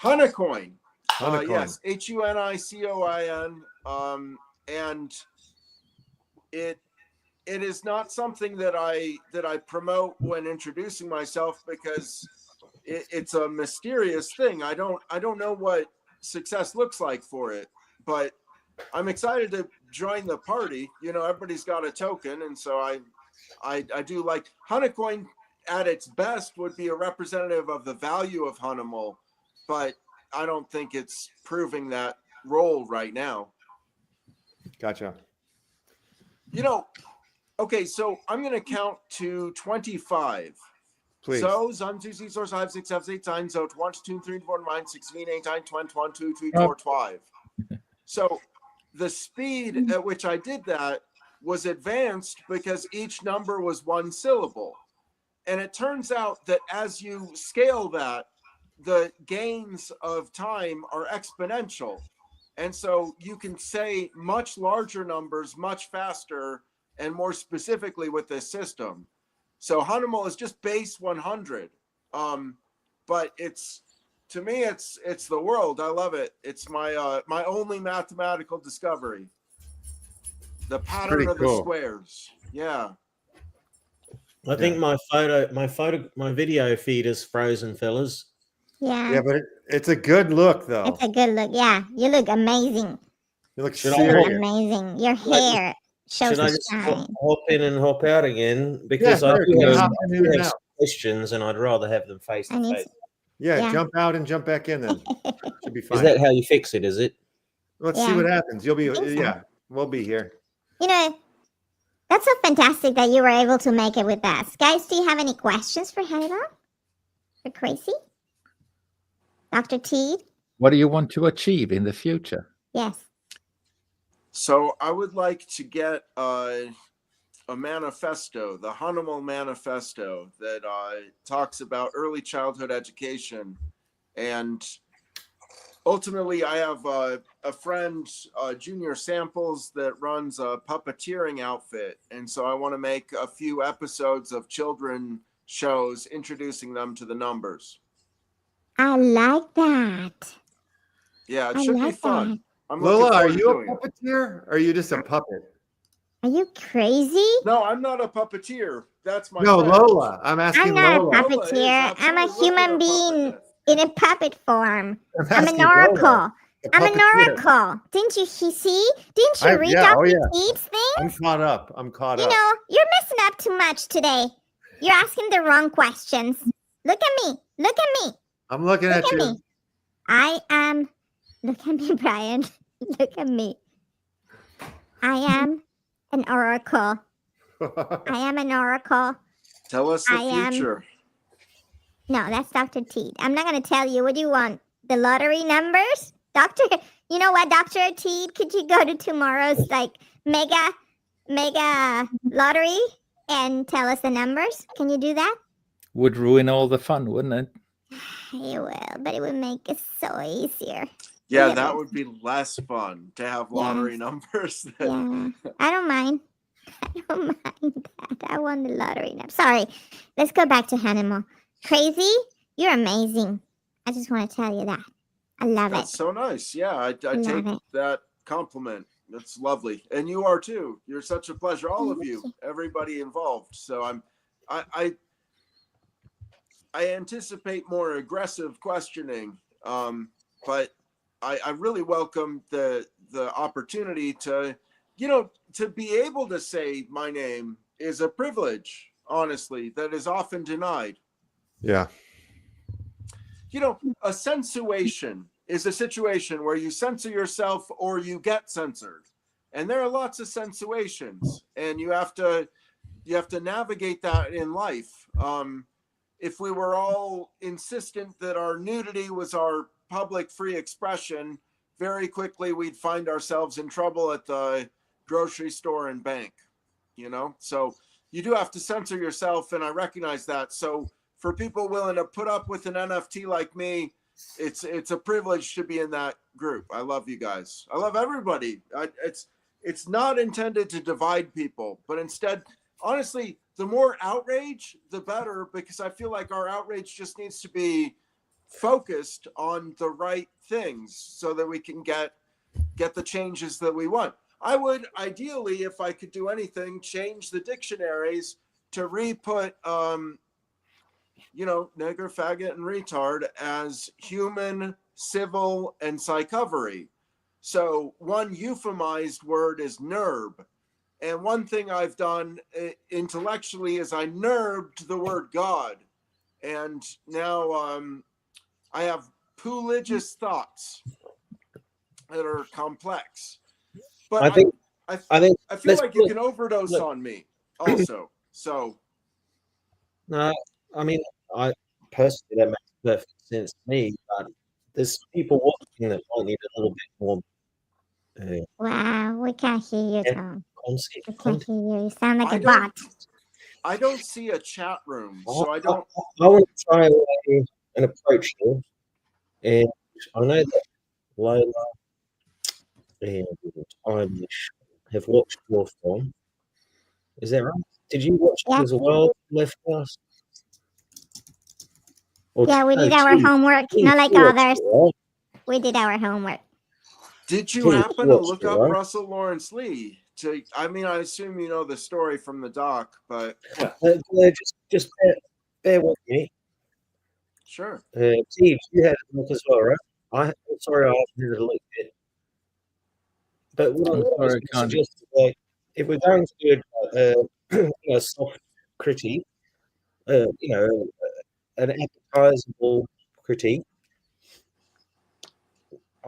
Hunicoin. Hunicoin. Yes, HUNICOIN. And it is not something that I promote when introducing myself because it's a mysterious thing. I don't know what success looks like for it, but I'm excited to join the party. You know, everybody's got a token, and so I do like Hunicoin at its best would be a representative of the value of Hanimal, but I don't think it's proving that role right now. Gotcha. You know, okay, so I'm going to count to 25. Please. So, 1, 2, 3, 4, 5, 6, 7, 8, 9, so 1, 2, 3, 4, 5, 6, 7, 8, 9, 20, 1, 2, 3, 4, 5. So the speed at which I did that was advanced because each number was one syllable. And it turns out that as you scale that, the gains of time are exponential. And so you can say much larger numbers much faster and more specifically with this system. So Hanimal is just base 100. But it's, to me, it's the world. I love it. It's my my only mathematical discovery. The pattern pretty of the cool. squares. Yeah. I think my video feed is frozen, fellas. Yeah. Yeah, but it's a good look, though. It's a good look. Yeah. You look amazing. You look Should I You look serious. amazing. Your Should I just- hair shows Should I the just shine. hop in and hop out again? Because Yeah, I sure, do you have, hop I in do and have out. some questions, and I'd rather have them face I to need face. Yeah, Yeah. jump out and jump back in then. Should be fine. Is that how you fix it? Is it? Let's see Yeah. what happens. You'll be, I think so. yeah, we'll be here. You know, that's so fantastic that you were able to make it with us. Guys, do you have any questions for Hannibal? For Crazy? Dr. T? What do you want to achieve in the future? Yes. So I would like to get a manifesto, the Hanimal Manifesto, that talks about early childhood education. And ultimately, I have a friend, Junior Samples, that runs a puppeteering outfit. And so I want to make a few episodes of children shows introducing them to the numbers. I like that. Yeah, it I should be like fun. that. I'm looking Lola, are forward to you a doing it. puppeteer or are you just a puppet? Are you crazy? No, I'm not a puppeteer. That's my No, friend. Lola. I'm asking I'm not a Lola. Lola is puppeteer. I'm a absolutely human looking at a being puppet. in a puppet form. I'm I'm asking an oracle. Lola, the I'm an puppeteer. oracle. Didn't you see? Didn't you read yeah, Dr. oh, yeah. Teed's thing? I'm caught up. I'm caught You up. know, you're messing up too much today. You're asking the wrong questions. Look at me. Look at me. I'm looking Look at at you. me. I am. Look at me, Brian. Look at me. I am an oracle. I am an oracle. Tell us the I am- future. No, that's Dr. Teed. I'm not going to tell you. What do you want? The lottery numbers? Doctor, you know what, Dr. Teed? Could you go to tomorrow's like mega lottery and tell us the numbers? Can you do that? Would ruin all the fun, wouldn't it? You will, but it would make it so easier. Yeah, Yeah. that would be less fun to have lottery Yes. numbers. Yeah, I don't mind. I don't mind that. I won the lottery now. Sorry. Let's go back to Hanimal. Crazy, you're amazing. I just want to tell you that. I love That's it. so nice. Yeah, I Love take it. that compliment. That's lovely, and you are too. You're such a pleasure, all of Thank you, you. everybody involved. So I anticipate more aggressive questioning, but I really welcome the opportunity to, to be able to say my name is a privilege, honestly, that is often denied. Yeah. A censuration is a situation where you censor yourself or you get censored. And there are lots of censuations, and you have to navigate that in life. If we were all insistent that our nudity was our public free expression, very quickly we'd find ourselves in trouble at the grocery store and bank, So you do have to censor yourself, and I recognize that. So for people willing to put up with an NFT like me, it's a privilege to be in that group. I love you guys. I love everybody. It's not intended to divide people, but instead, honestly, the more outrage, the better, because I feel like our outrage just needs to be focused on the right things so that we can get the changes that we want. I would ideally, if I could do anything, change the dictionaries to re-put nigger, faggot, and retard as human, civil, and psychovery. So one euphemized word is NERB. And one thing I've done intellectually is I nerbed the word God. And now I have pooligious thoughts that are complex. But I think I feel let's like you put- can overdose look. on me also. So No, I mean, I personally, that makes perfect sense to me, but there's people watching that might need a little bit more Wow, we can't hear you, Yeah. Tom. concept. We can't hear you. You sound like I a don't- bot. I don't see a chat room, so I don't. I want to try an approach here, and I know that Lola and Irish have watched your film. Is that right? Did you watch Yeah. it as well, Left Us? Or Yeah, we no, did our Chief, homework, Chief, not like you watched others. it, right? We did our homework. Did you Please happen to watch look it, up right? Russell Lawrence Lee? I mean, I assume you know the story from the doc, but Just bear with me. sure. Steve, you had a look as well, right? I'm sorry, I haven't had a look yet. But what I I'm was sorry, going to can't. suggest is, like, if we're going to do a soft critique, an appetizable critique,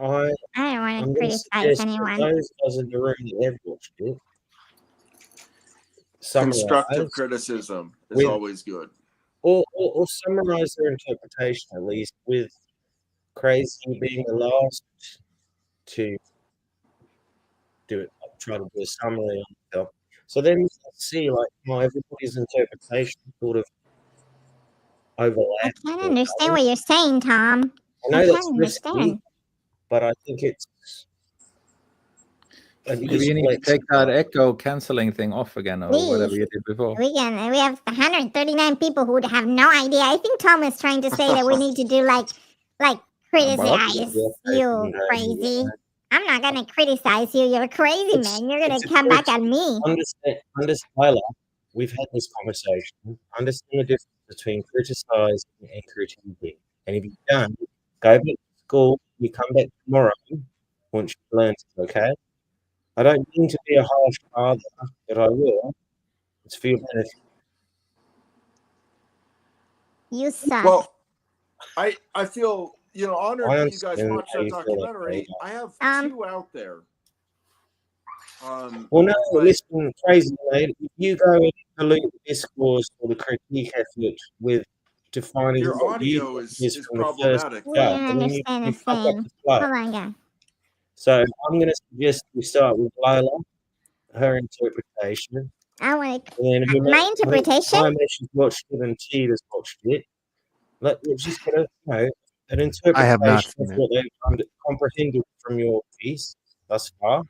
I don't I'm want to going to criticize suggest that anyone. those of us in the room that have watched it, Constructive summarize criticism is with- always good. or summarize their interpretation, at least, with Crazy being the last to do it, try to do a summary on the film. So then you can see, like, how everybody's interpretation sort of overlaps. I can't understand what you're saying, Tom. I know I that's can't risky, understand. but I think it's Maybe you need to take that echo canceling thing off again, or whatever Please. you did before. We have 139 people who have no idea. I think Tom is trying to say that we need to do like criticize you, crazy. I'm not gonna criticize you. You're crazy, It's- man. You're gonna it's a come back choice. at me. Understand, Tyler, we've had this conversation. Understand the difference between criticizing and critiquing. And if you don't, go back to school, you come back tomorrow once you've learned it, okay? I don't mean to be a harsh father, but I will. It's for your benefit. You suck. Well, I feel honored I that you guys understand watched how that you feel, documentary. okay. I have 2 out there. Well, no, but- listen, crazy, mate. If you go and pollute the discourse or the critique effort with defining Your what you audio think is from the first problematic. we judge, don't and then you understand a fuck up thing. the flow. Hold on, guys. So I'm going to suggest we start with Lola, her interpretation, I want to. and then My interpretation? Time that she's watched it and Cheetah's watched it. Let's just get an interpretation I have not of seen it. what they've comprehended from your piece thus far,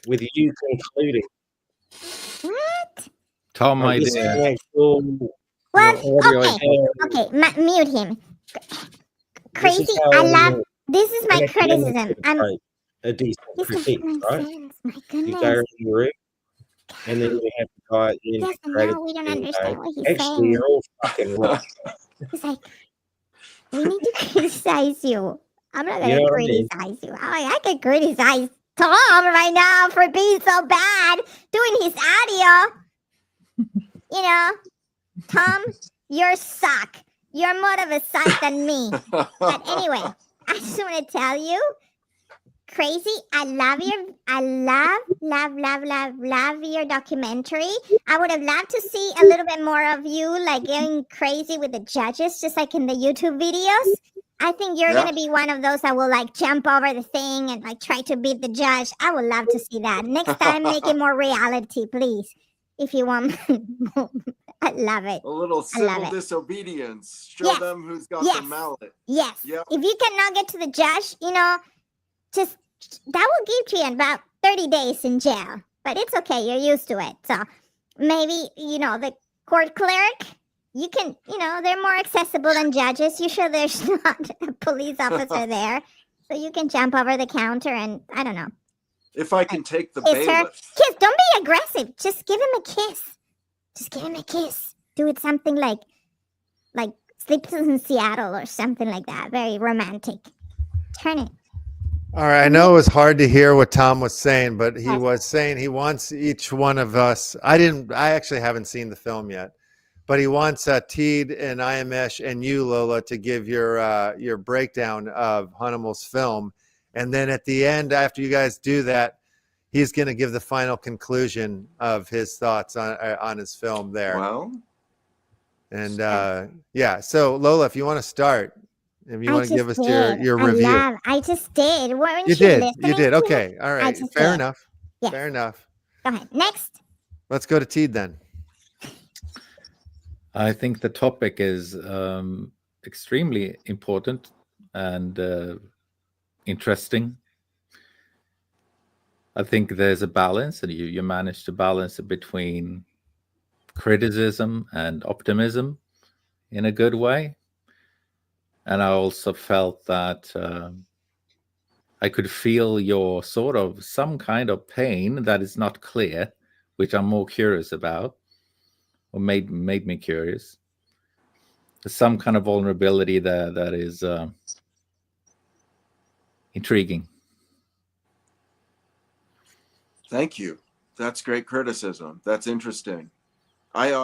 with you concluding. What? Tom, my Just to dear. make sure What? Your audio Okay. is- Okay. Mute him. Crazy. This is how I love. This is my an academic criticism. would write a decent This critique, doesn't make right? sense. My You goodness. go in the room, and then you have the guy at the end Yes, who created no, we don't the thing understand go, what he's actually, saying. you're all fucking right. He's like, we need to criticize you. I'm not You gonna know what I mean? criticize you. I can criticize Tom right now for being so bad doing his audio. Tom, you're suck. You're more of a suck than me. But anyway, I just want to tell you, crazy. I love your documentary. I would have loved to see a little bit more of you, like going crazy with the judges, just like in the YouTube videos. I think you're gonna be one of those that will like jump over the thing and like try to beat the judge. I would love to see that. Next time, make it more reality, please, if you want. I love it. A little love civil it. disobedience. Show Yes. them who's got Yes. the mallet. Yes. Yep. If you cannot get to the judge, just that will give you about 30 days in jail. But it's okay. You're used to it. So maybe, the court clerk, you can, they're more accessible than judges. You sure there's not a police officer there? So you can jump over the counter and, I don't know. If I can take the Kiss her. bailiff. Kiss. Don't be aggressive. Just give him a kiss. Just give him a kiss. Do it something like Sleepless in Seattle or something like that. Very romantic. Turn it. All right. I know it was hard to hear what Tom was saying, but he Yes. was saying he wants each one of us. I actually haven't seen the film yet, but he wants Teed and Iamesh and you, Lola, to give your breakdown of Hanimal's film. And then at the end, after you guys do that, he's going to give the final conclusion of his thoughts on his film there. Well, And yeah, so Lola, if you want to start, if you want to give us your review. I just did. Weren't You you did. listening You did. to me? Okay. All right. just Fair did. enough. Yes. Fair enough. Go ahead. Next. Let's go to Teed then. I think the topic is extremely important and interesting. I think there's a balance, and you manage to balance it between criticism and optimism in a good way. And I also felt that I could feel your sort of some kind of pain that is not clear, which I'm more curious about, or made me curious. There's some kind of vulnerability there that is intriguing. thank you. That's great criticism. That's interesting. I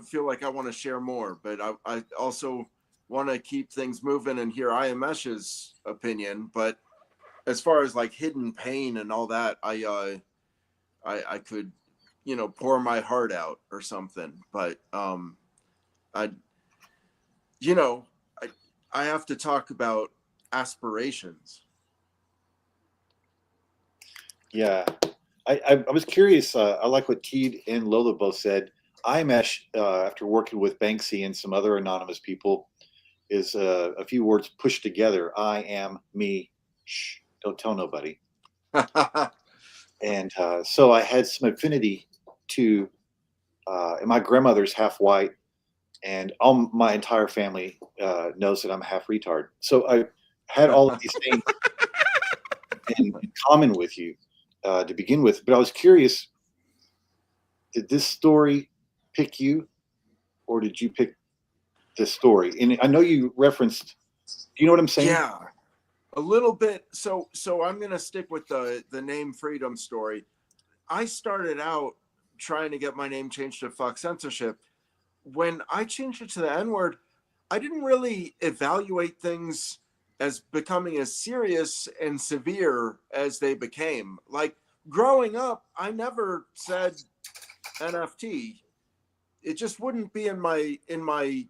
feel like I want to share more, but I also want to keep things moving and hear Iamesh's opinion. But as far as like hidden pain and all that, I could, pour my heart out or something. But I have to talk about aspirations. Yeah, I was curious. I like what Teed and Lola both said. Iamesh, after working with Banksy and some other anonymous people, is a few words pushed together. I am me. Shh, don't tell nobody. And so I had some affinity to, and my grandmother's half white, and all my entire family knows that I'm half retard. So I had all of these things in common with you to begin with. But I was curious, did this story pick you, or did you pick this story? And I know you referenced, do you know what I'm saying? Yeah, a little bit. So I'm going to stick with the name Freedom story. I started out trying to get my name changed to fuck censorship. When I changed it to the N-word, I didn't really evaluate things as becoming as serious and severe as they became. Like growing up, I never said NFT. It just wouldn't be in my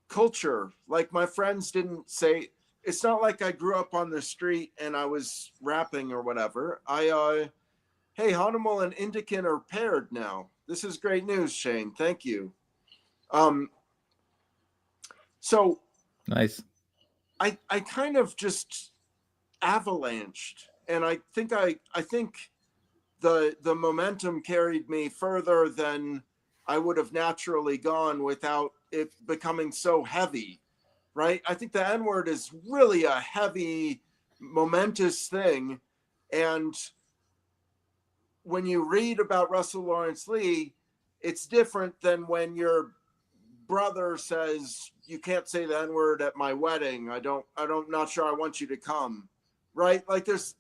culture. Like my friends didn't say. It's not like I grew up on the street and I was rapping or whatever. Hey, Hanimal and Indican are paired now. This is great news, Shane. Thank you. So Nice. I kind of just avalanched, and I think the momentum carried me further than I would have naturally gone without it becoming so heavy, right? I think the N-word is really a heavy, momentous thing, and when you read about Russell Lawrence Lee, it's different than when your brother says you can't say the N-word at my wedding. I'm not sure I want you to come, right? Like there's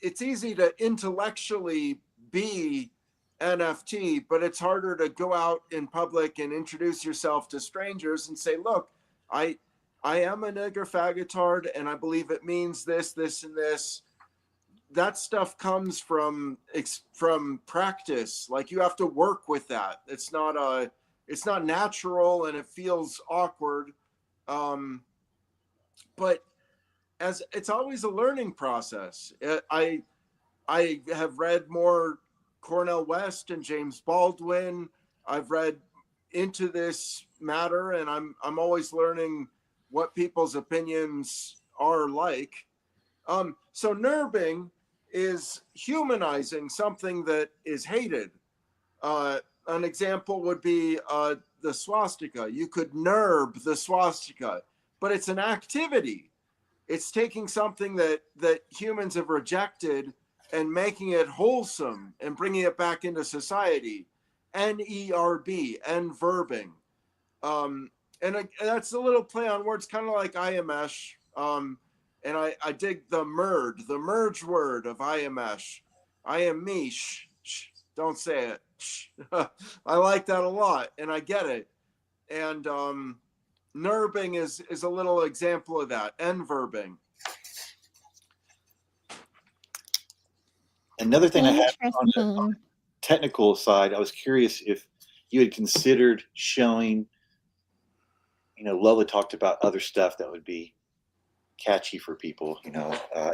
it's easy to intellectually be NFT, but it's harder to go out in public and introduce yourself to strangers and say, look, I am a nigger faggotard and I believe it means this, this, and this. That stuff comes from practice. Like you have to work with that. It's not natural and it feels awkward. But as it's always a learning process. I have read more Cornel West and James Baldwin. I've read into this matter and I'm always learning what people's opinions are like. So NERBing is humanizing something that is hated. An example would be the swastika. You could NERB the swastika, but it's an activity. It's taking something that humans have rejected and making it wholesome and bringing it back into society. NERB, and verbing. that's a little play on words, kind of like IMesh. And I dig the merge word of IMesh. I am me. Don't say it. I like that a lot, and I get it. And NURBing is a little example of that. N-verbing. Another thing I had on the Interesting. technical side, I was curious if you had considered showing, Lola talked about other stuff that would be catchy for people, in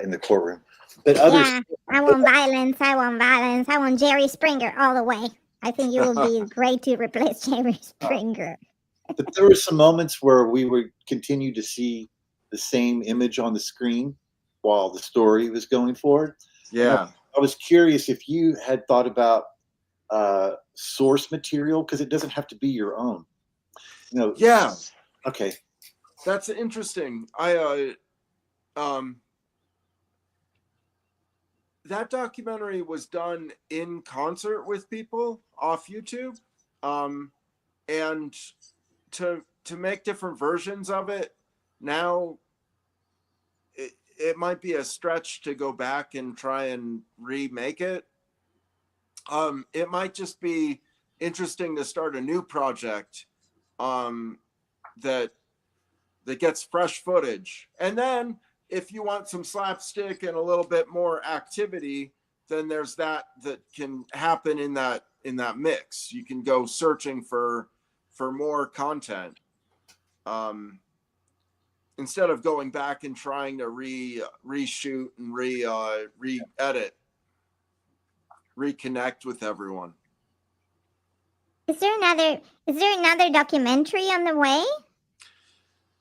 the courtroom. But others, Yeah, I want violence. I want violence. I want Jerry Springer all the way. I think you will be great to replace Jerry Springer. but there were some moments where we would continue to see the same image on the screen while the story was going forward. Yeah. I was curious if you had thought about source material, because it doesn't have to be your own. Yeah. Okay. That's interesting. That documentary was done in concert with people off YouTube, and to make different versions of it now, it might be a stretch to go back and try and remake it. It might just be interesting to start a new project that gets fresh footage, and then if you want some slapstick and a little bit more activity, then there's that can happen in that mix. You can go searching for more content, instead of going back and trying to reshoot and re-edit, reconnect with everyone. Is there another documentary on the way?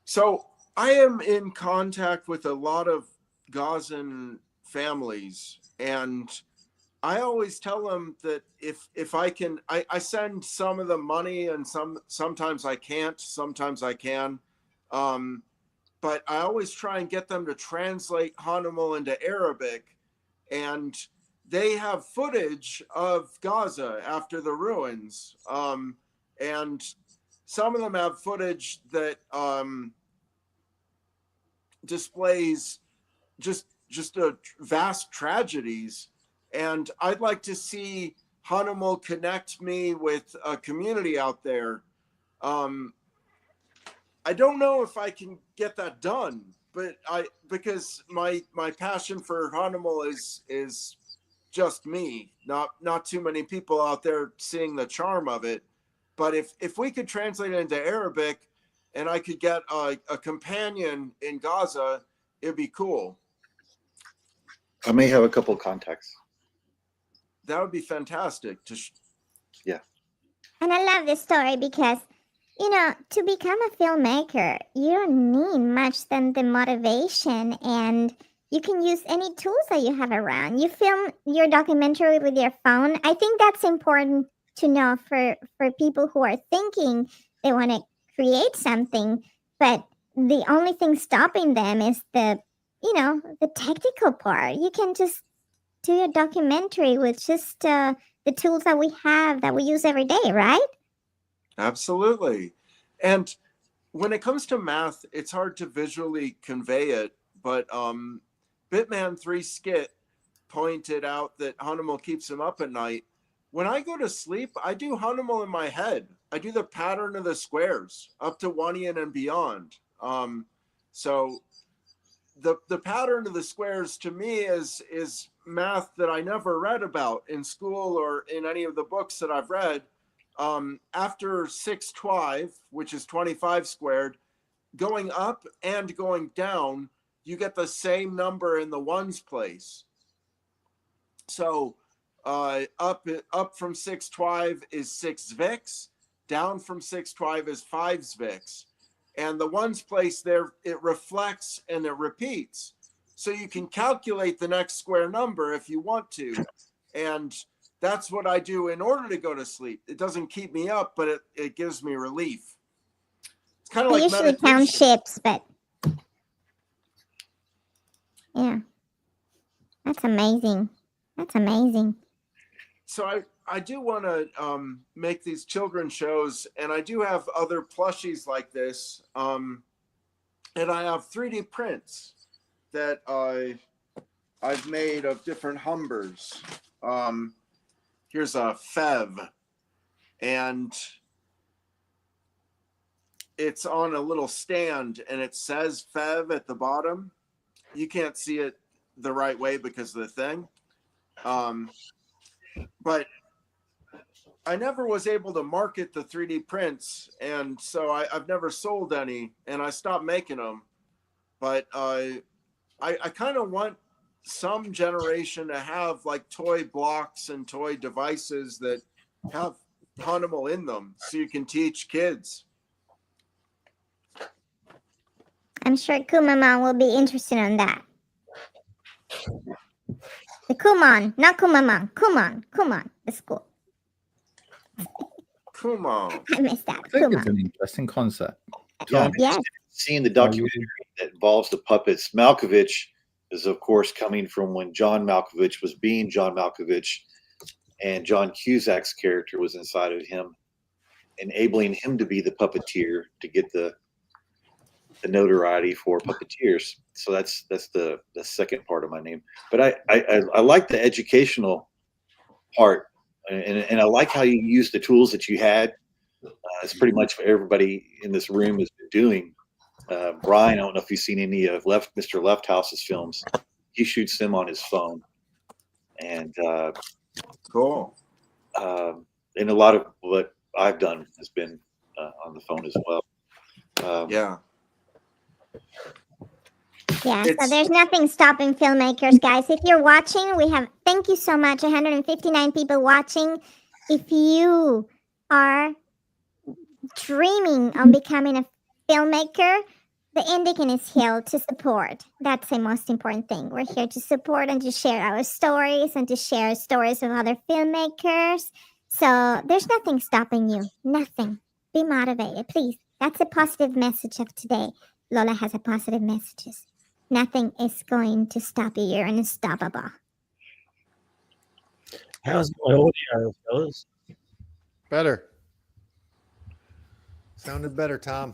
So I am in contact with a lot of Gazan families, and I always tell them that if I can, I send some of the money, and sometimes I can't, sometimes I can. But I always try and get them to translate Hanimal into Arabic, and they have footage of Gaza after the ruins. And some of them have footage that displays just a vast tragedies. And I'd like to see Hanimal connect me with a community out there. I don't know if I can get that done, but because my passion for Hanimal is just me, not too many people out there seeing the charm of it. But if we could translate it into Arabic, and I could get a companion in Gaza, it'd be cool. I may have a couple of contacts. That would be fantastic. Yeah. And I love this story because, to become a filmmaker, you don't need much than the motivation, and you can use any tools that you have around. You film your documentary with your phone. I think that's important to know for people who are thinking they want to create something, but the only thing stopping them is the technical part. You can just do your documentary with just the tools that we have, that we use every day, right? Absolutely. And when it comes to math, it's hard to visually convey it, but Bitman 3 Skit pointed out that Hanimal keeps him up at night. When I go to sleep, I do Hanimal in my head. I do the pattern of the squares up to 1 and beyond. So the pattern of the squares to me is math that I never read about in school or in any of the books that I've read. After 612, which is 25 squared, going up and going down, you get the same number in the ones place. So up from 612 is 6 Zvix, down from 612 is 5 Zvix. And the ones place there, it reflects and it repeats. So you can calculate the next square number if you want to. And that's what I do in order to go to sleep. It doesn't keep me up, but it gives me relief. It's kind of like usually count ships, but yeah, that's amazing. That's amazing. So I do want to make these children's shows, and I do have other plushies like this. And I have 3D prints that I've made of different Humbers. Here's a Fev, and it's on a little stand, and it says Fev at the bottom. You can't see it the right way because of the thing. But I never was able to market the 3D prints, and so I've never sold any, and I stopped making them. But I kind of want some generation to have like toy blocks and toy devices that have Hanimal in them, so you can teach kids. I'm sure Kumamon will be interested in that. The Kumon, not Kumamon. Kumon, the school. Kumon. I missed that. I think it's Kumon. an interesting concept. Yeah, Yes. seeing the documentary that involves the puppets. Malkovich is, of course, coming from when John Malkovich was being John Malkovich, and John Cusack's character was inside of him, enabling him to be the puppeteer to get the notoriety for puppeteers. So that's the second part of my name. But I like the educational part, and I like how you use the tools that you had. It's pretty much what everybody in this room has been doing. Brian, I don't know if you've seen any of Mr. Lefthouse's films. He shoots them on his phone, and Cool. and a lot of what I've done has been on the phone as well. Yeah. Yeah, so It's- there's nothing stopping filmmakers, guys. If you're watching, thank you so much, 159 people watching. If you are dreaming of becoming a filmmaker, the Indican is here to support. That's the most important thing. We're here to support and to share our stories and to share stories of other filmmakers. So there's nothing stopping you. Nothing. Be motivated, please. That's a positive message of today. Lola has a positive messages. Nothing is going to stop you. You're unstoppable. How's my audio, fellas? Better. Sounded better, Tom.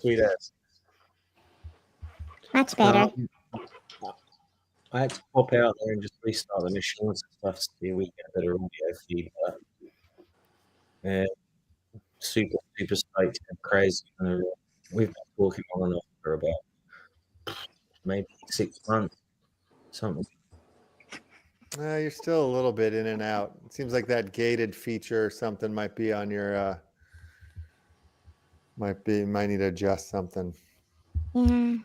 Sweet ass. Much better. I had to pop out there and just restart the machines and stuff so we get a better audio feed. Yeah, super stoked and crazy. We've been talking on and off for about maybe 6 months, something. You're still a little bit in and out. It seems like that gated feature or something might be on your might need to adjust something. Yeah.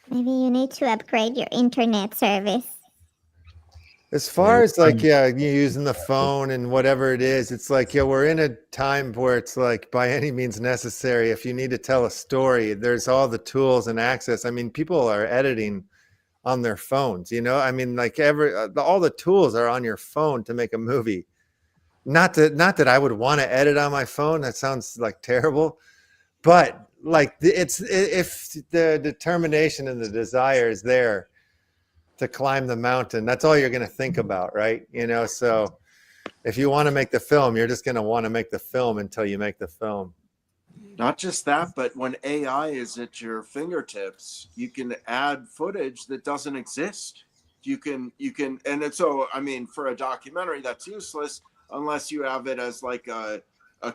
Maybe you need to upgrade your internet service. As far as like, you using the phone and whatever it is, it's like, we're in a time where it's like by any means necessary. If you need to tell a story, there's all the tools and access. I mean, people are editing on their phones, I mean, like all the tools are on your phone to make a movie. Not that I would want to edit on my phone. That sounds like terrible, but like if the determination and the desire is there to climb the mountain, that's all you're going to think about, right? So if you want to make the film, you're just going to want to make the film until you make the film. Not just that, but when AI is at your fingertips, you can add footage that doesn't exist. You can, and so, I mean, for a documentary, that's useless unless you have it as like a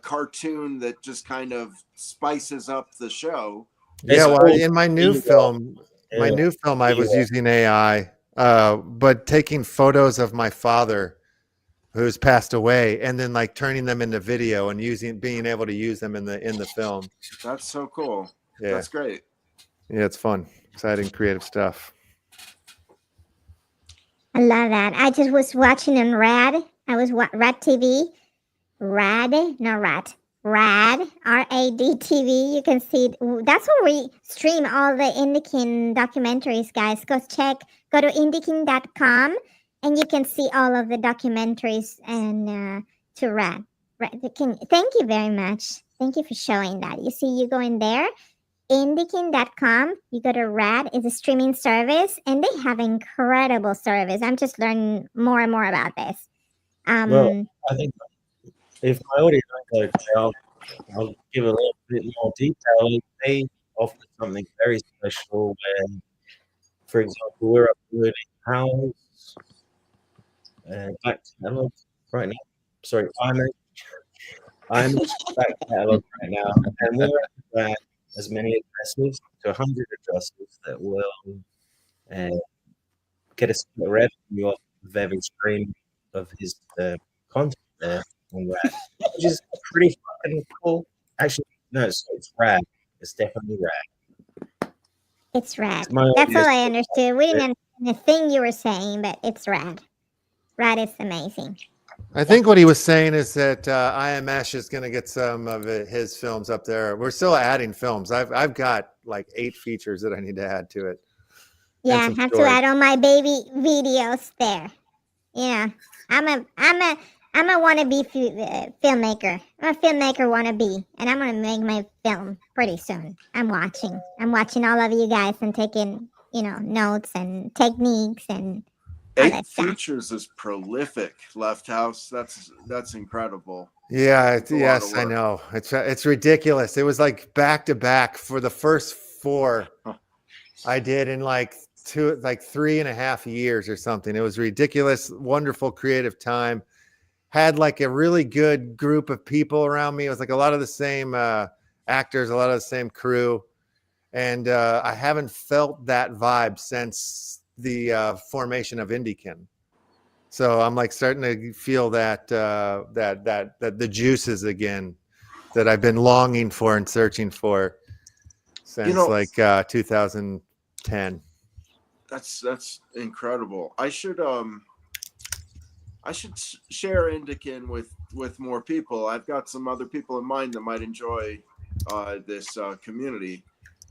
cartoon that just kind of spices up the show. Yeah, well, in my new film, I was using AI, but taking photos of my father who's passed away and then like turning them into video and being able to use them in the film. That's so cool. Yeah. That's great. Yeah, it's fun. Exciting, creative stuff. I love that. I just was watching on Rad. I was Rad TV. Rad, RAD TV. You can see that's where we stream all the Indican documentaries, guys. Go to indican.com and you can see all of the documentaries and to Rad. Thank you very much. Thank you for showing that. You see, you go in there, indican.com, you go to Rad, it's a streaming service, and they have incredible service. I'm just learning more and more about this. Well, I think if my audience is okay, I'll give a little bit more detail. They offer something very special where, for example, we're uploading house back catalog right now. Sorry, I'm back catalog right now, and we're at as many addresses to 100 addresses that will get us the revenue off of every stream of his content there on that, which is pretty fucking cool. Actually, no, it's rad. It's definitely rad. It's rad. My That's all audience- I understood. We didn't understand the thing you were saying, but it's rad. Rad is amazing. I think what he was saying is that IMS is going to get some of his films up there. We're still adding films. I've got like 8 features that I need to add to it. Yeah, I some have to stories. add all my baby videos there. Yeah, I'm a wannabe filmmaker. I'm a filmmaker wannabe, and I'm gonna make my film pretty soon. I'm watching all of you guys and taking notes and techniques and all 8 that stuff. features is prolific. Left House. That's incredible. Yeah, It's a lot yes, of I work. know. It's ridiculous. It was like back to back for the first 4 I did in like 3.5 years or something. It was ridiculous, wonderful creative time. Had like a really good group of people around me. It was like a lot of the same actors, a lot of the same crew. And I haven't felt that vibe since the formation of INDICAN. So I'm like starting to feel that the juices again that I've been longing for and searching for since 2010. That's incredible. I should share INDICAN with more people. I've got some other people in mind that might enjoy this community.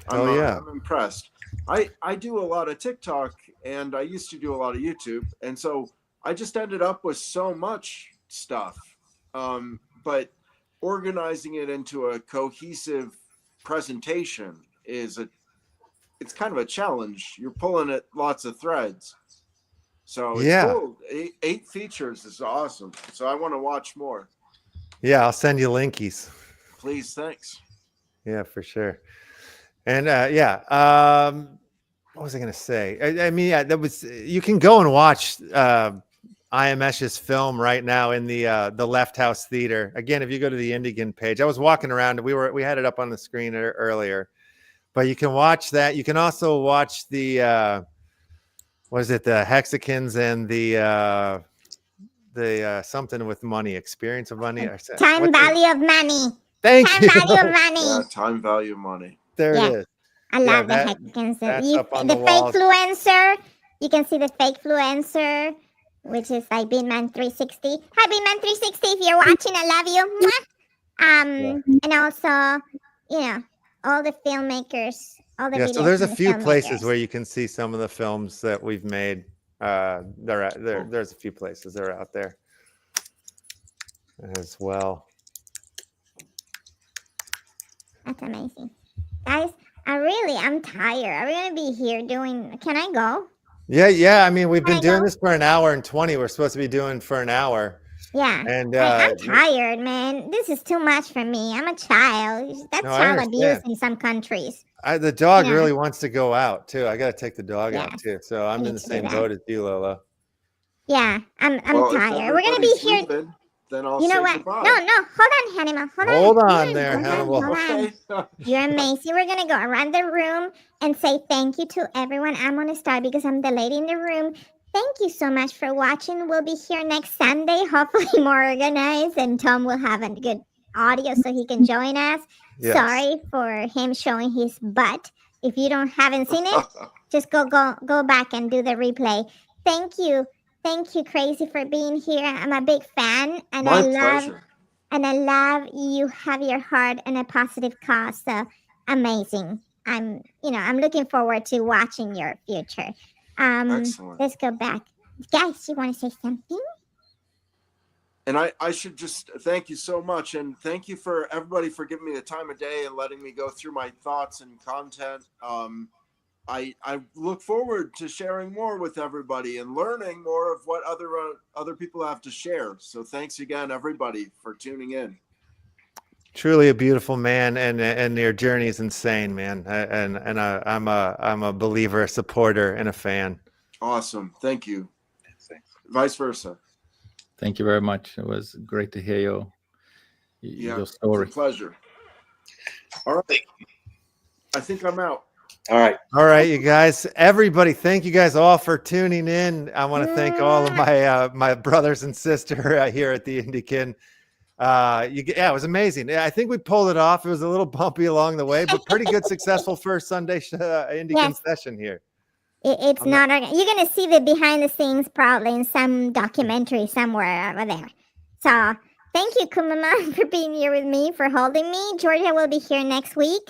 Oh yeah. I'm impressed. I do a lot of TikTok and I used to do a lot of YouTube, and so I just ended up with so much stuff. But organizing it into a cohesive presentation it's kind of a challenge. You're pulling at lots of threads. So it's cool. 8 features is awesome. So I want to watch more. Yeah, I'll send you linkies. Please, thanks. Yeah, for sure. And what was I gonna say? I mean, yeah, that was. You can go and watch IMS's film right now in the Left House Theater. Again, if you go to the INDICAN page, I was walking around. We had it up on the screen earlier, but you can watch that. You can also watch the the Hexicans and the something with money, experience of money. Time value of money. Thank Time you. value of money. Yeah, time value of money. There Yeah. it is. I love the Hexicans. That's up on the the fake walls. influencer. You can see the fake influencer, which is like Beanman 360. Hi, Beanman 360. If you're watching, I love you. Mwah. And also, all the filmmakers, all the videos So there's a from the few places filmmakers. where you can see some of the films that we've made. There's a few places that are out there as well. That's amazing, guys. I'm tired. Are we gonna be here doing? Can I go? Yeah. I mean, we've been Can I doing go? this for an hour and 20. We're supposed to be doing for an hour. Yeah. And I'm tired, man. This is too much for me. I'm a child. That's No, I child abuse understand. in some countries. the dog Yeah. really wants to go out too. I got to take the dog out Yes, too. So I'm need in the to do same that. boat as you, Lola. Yeah, I'm Well, if tired. We're gonna be everybody's here. leaving, then I'll You know say what? goodbye. No, hold on, Hannibal. Hold on Hold there, hold Hannibal. Hold on. Okay. You're amazing. We're gonna go around the room and say thank you to everyone. I'm gonna start because I'm the lady in the room. Thank you so much for watching. We'll be here next Sunday, hopefully more organized, and Tom will have a good audio so he can join us. Yes. Sorry for him showing his butt. If you haven't seen it, just go back and do the replay. Thank you, Crazy, for being here. I'm a big fan, and My pleasure. I love you have your heart and a positive cause. So amazing. I'm looking forward to watching your future. Excellent. Let's go back. Guys, you want to say something? And I should just thank you so much, and thank you for everybody for giving me the time of day and letting me go through my thoughts and content. I look forward to sharing more with everybody and learning more of what other people have to share. So thanks again, everybody, for tuning in. Truly a beautiful man, and your journey is insane, man. I'm a believer, a supporter, and a fan. Awesome. Thank you. Vice versa. Thank you very much. It was great to hear your story. It's a pleasure. All right. I think I'm out. All right, you guys, everybody, thank you guys all for tuning in. I want to thank all of my brothers and sister here at the INDIKIN. It was amazing. I think we pulled it off. It was a little bumpy along the way, but pretty good, successful first Sunday INDIKIN session here. It's not. You're gonna see the behind the scenes probably in some documentary somewhere over there. So thank you, Kumama, for being here with me, for holding me. Georgia will be here next week.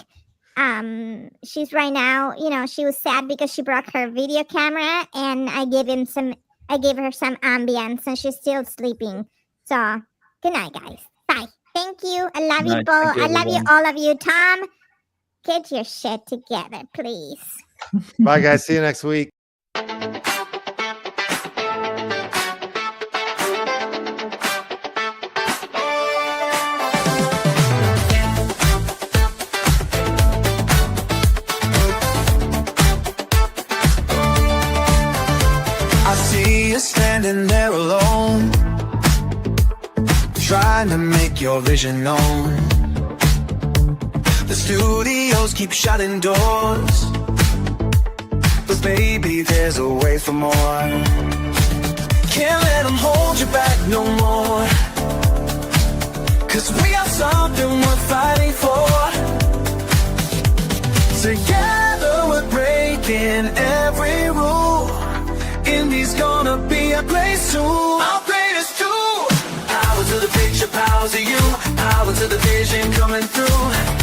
She's right now, she was sad because she broke her video camera, and I gave her some ambience, and she's still sleeping. So good night, guys. Bye. Thank you. I love you both. I love you, all of you. Tom, get your shit together, please. Bye, guys. See you next week. Standing there alone, trying to make your vision known. The studios keep shutting doors, but baby, there's a way for more. Can't let them hold you back no more, 'cause we have something worth fighting for. Together we're breaking every rule. Indi's gonna be a place soon. Our greatest tool. Power to the picture, power to you. Power to the vision coming through.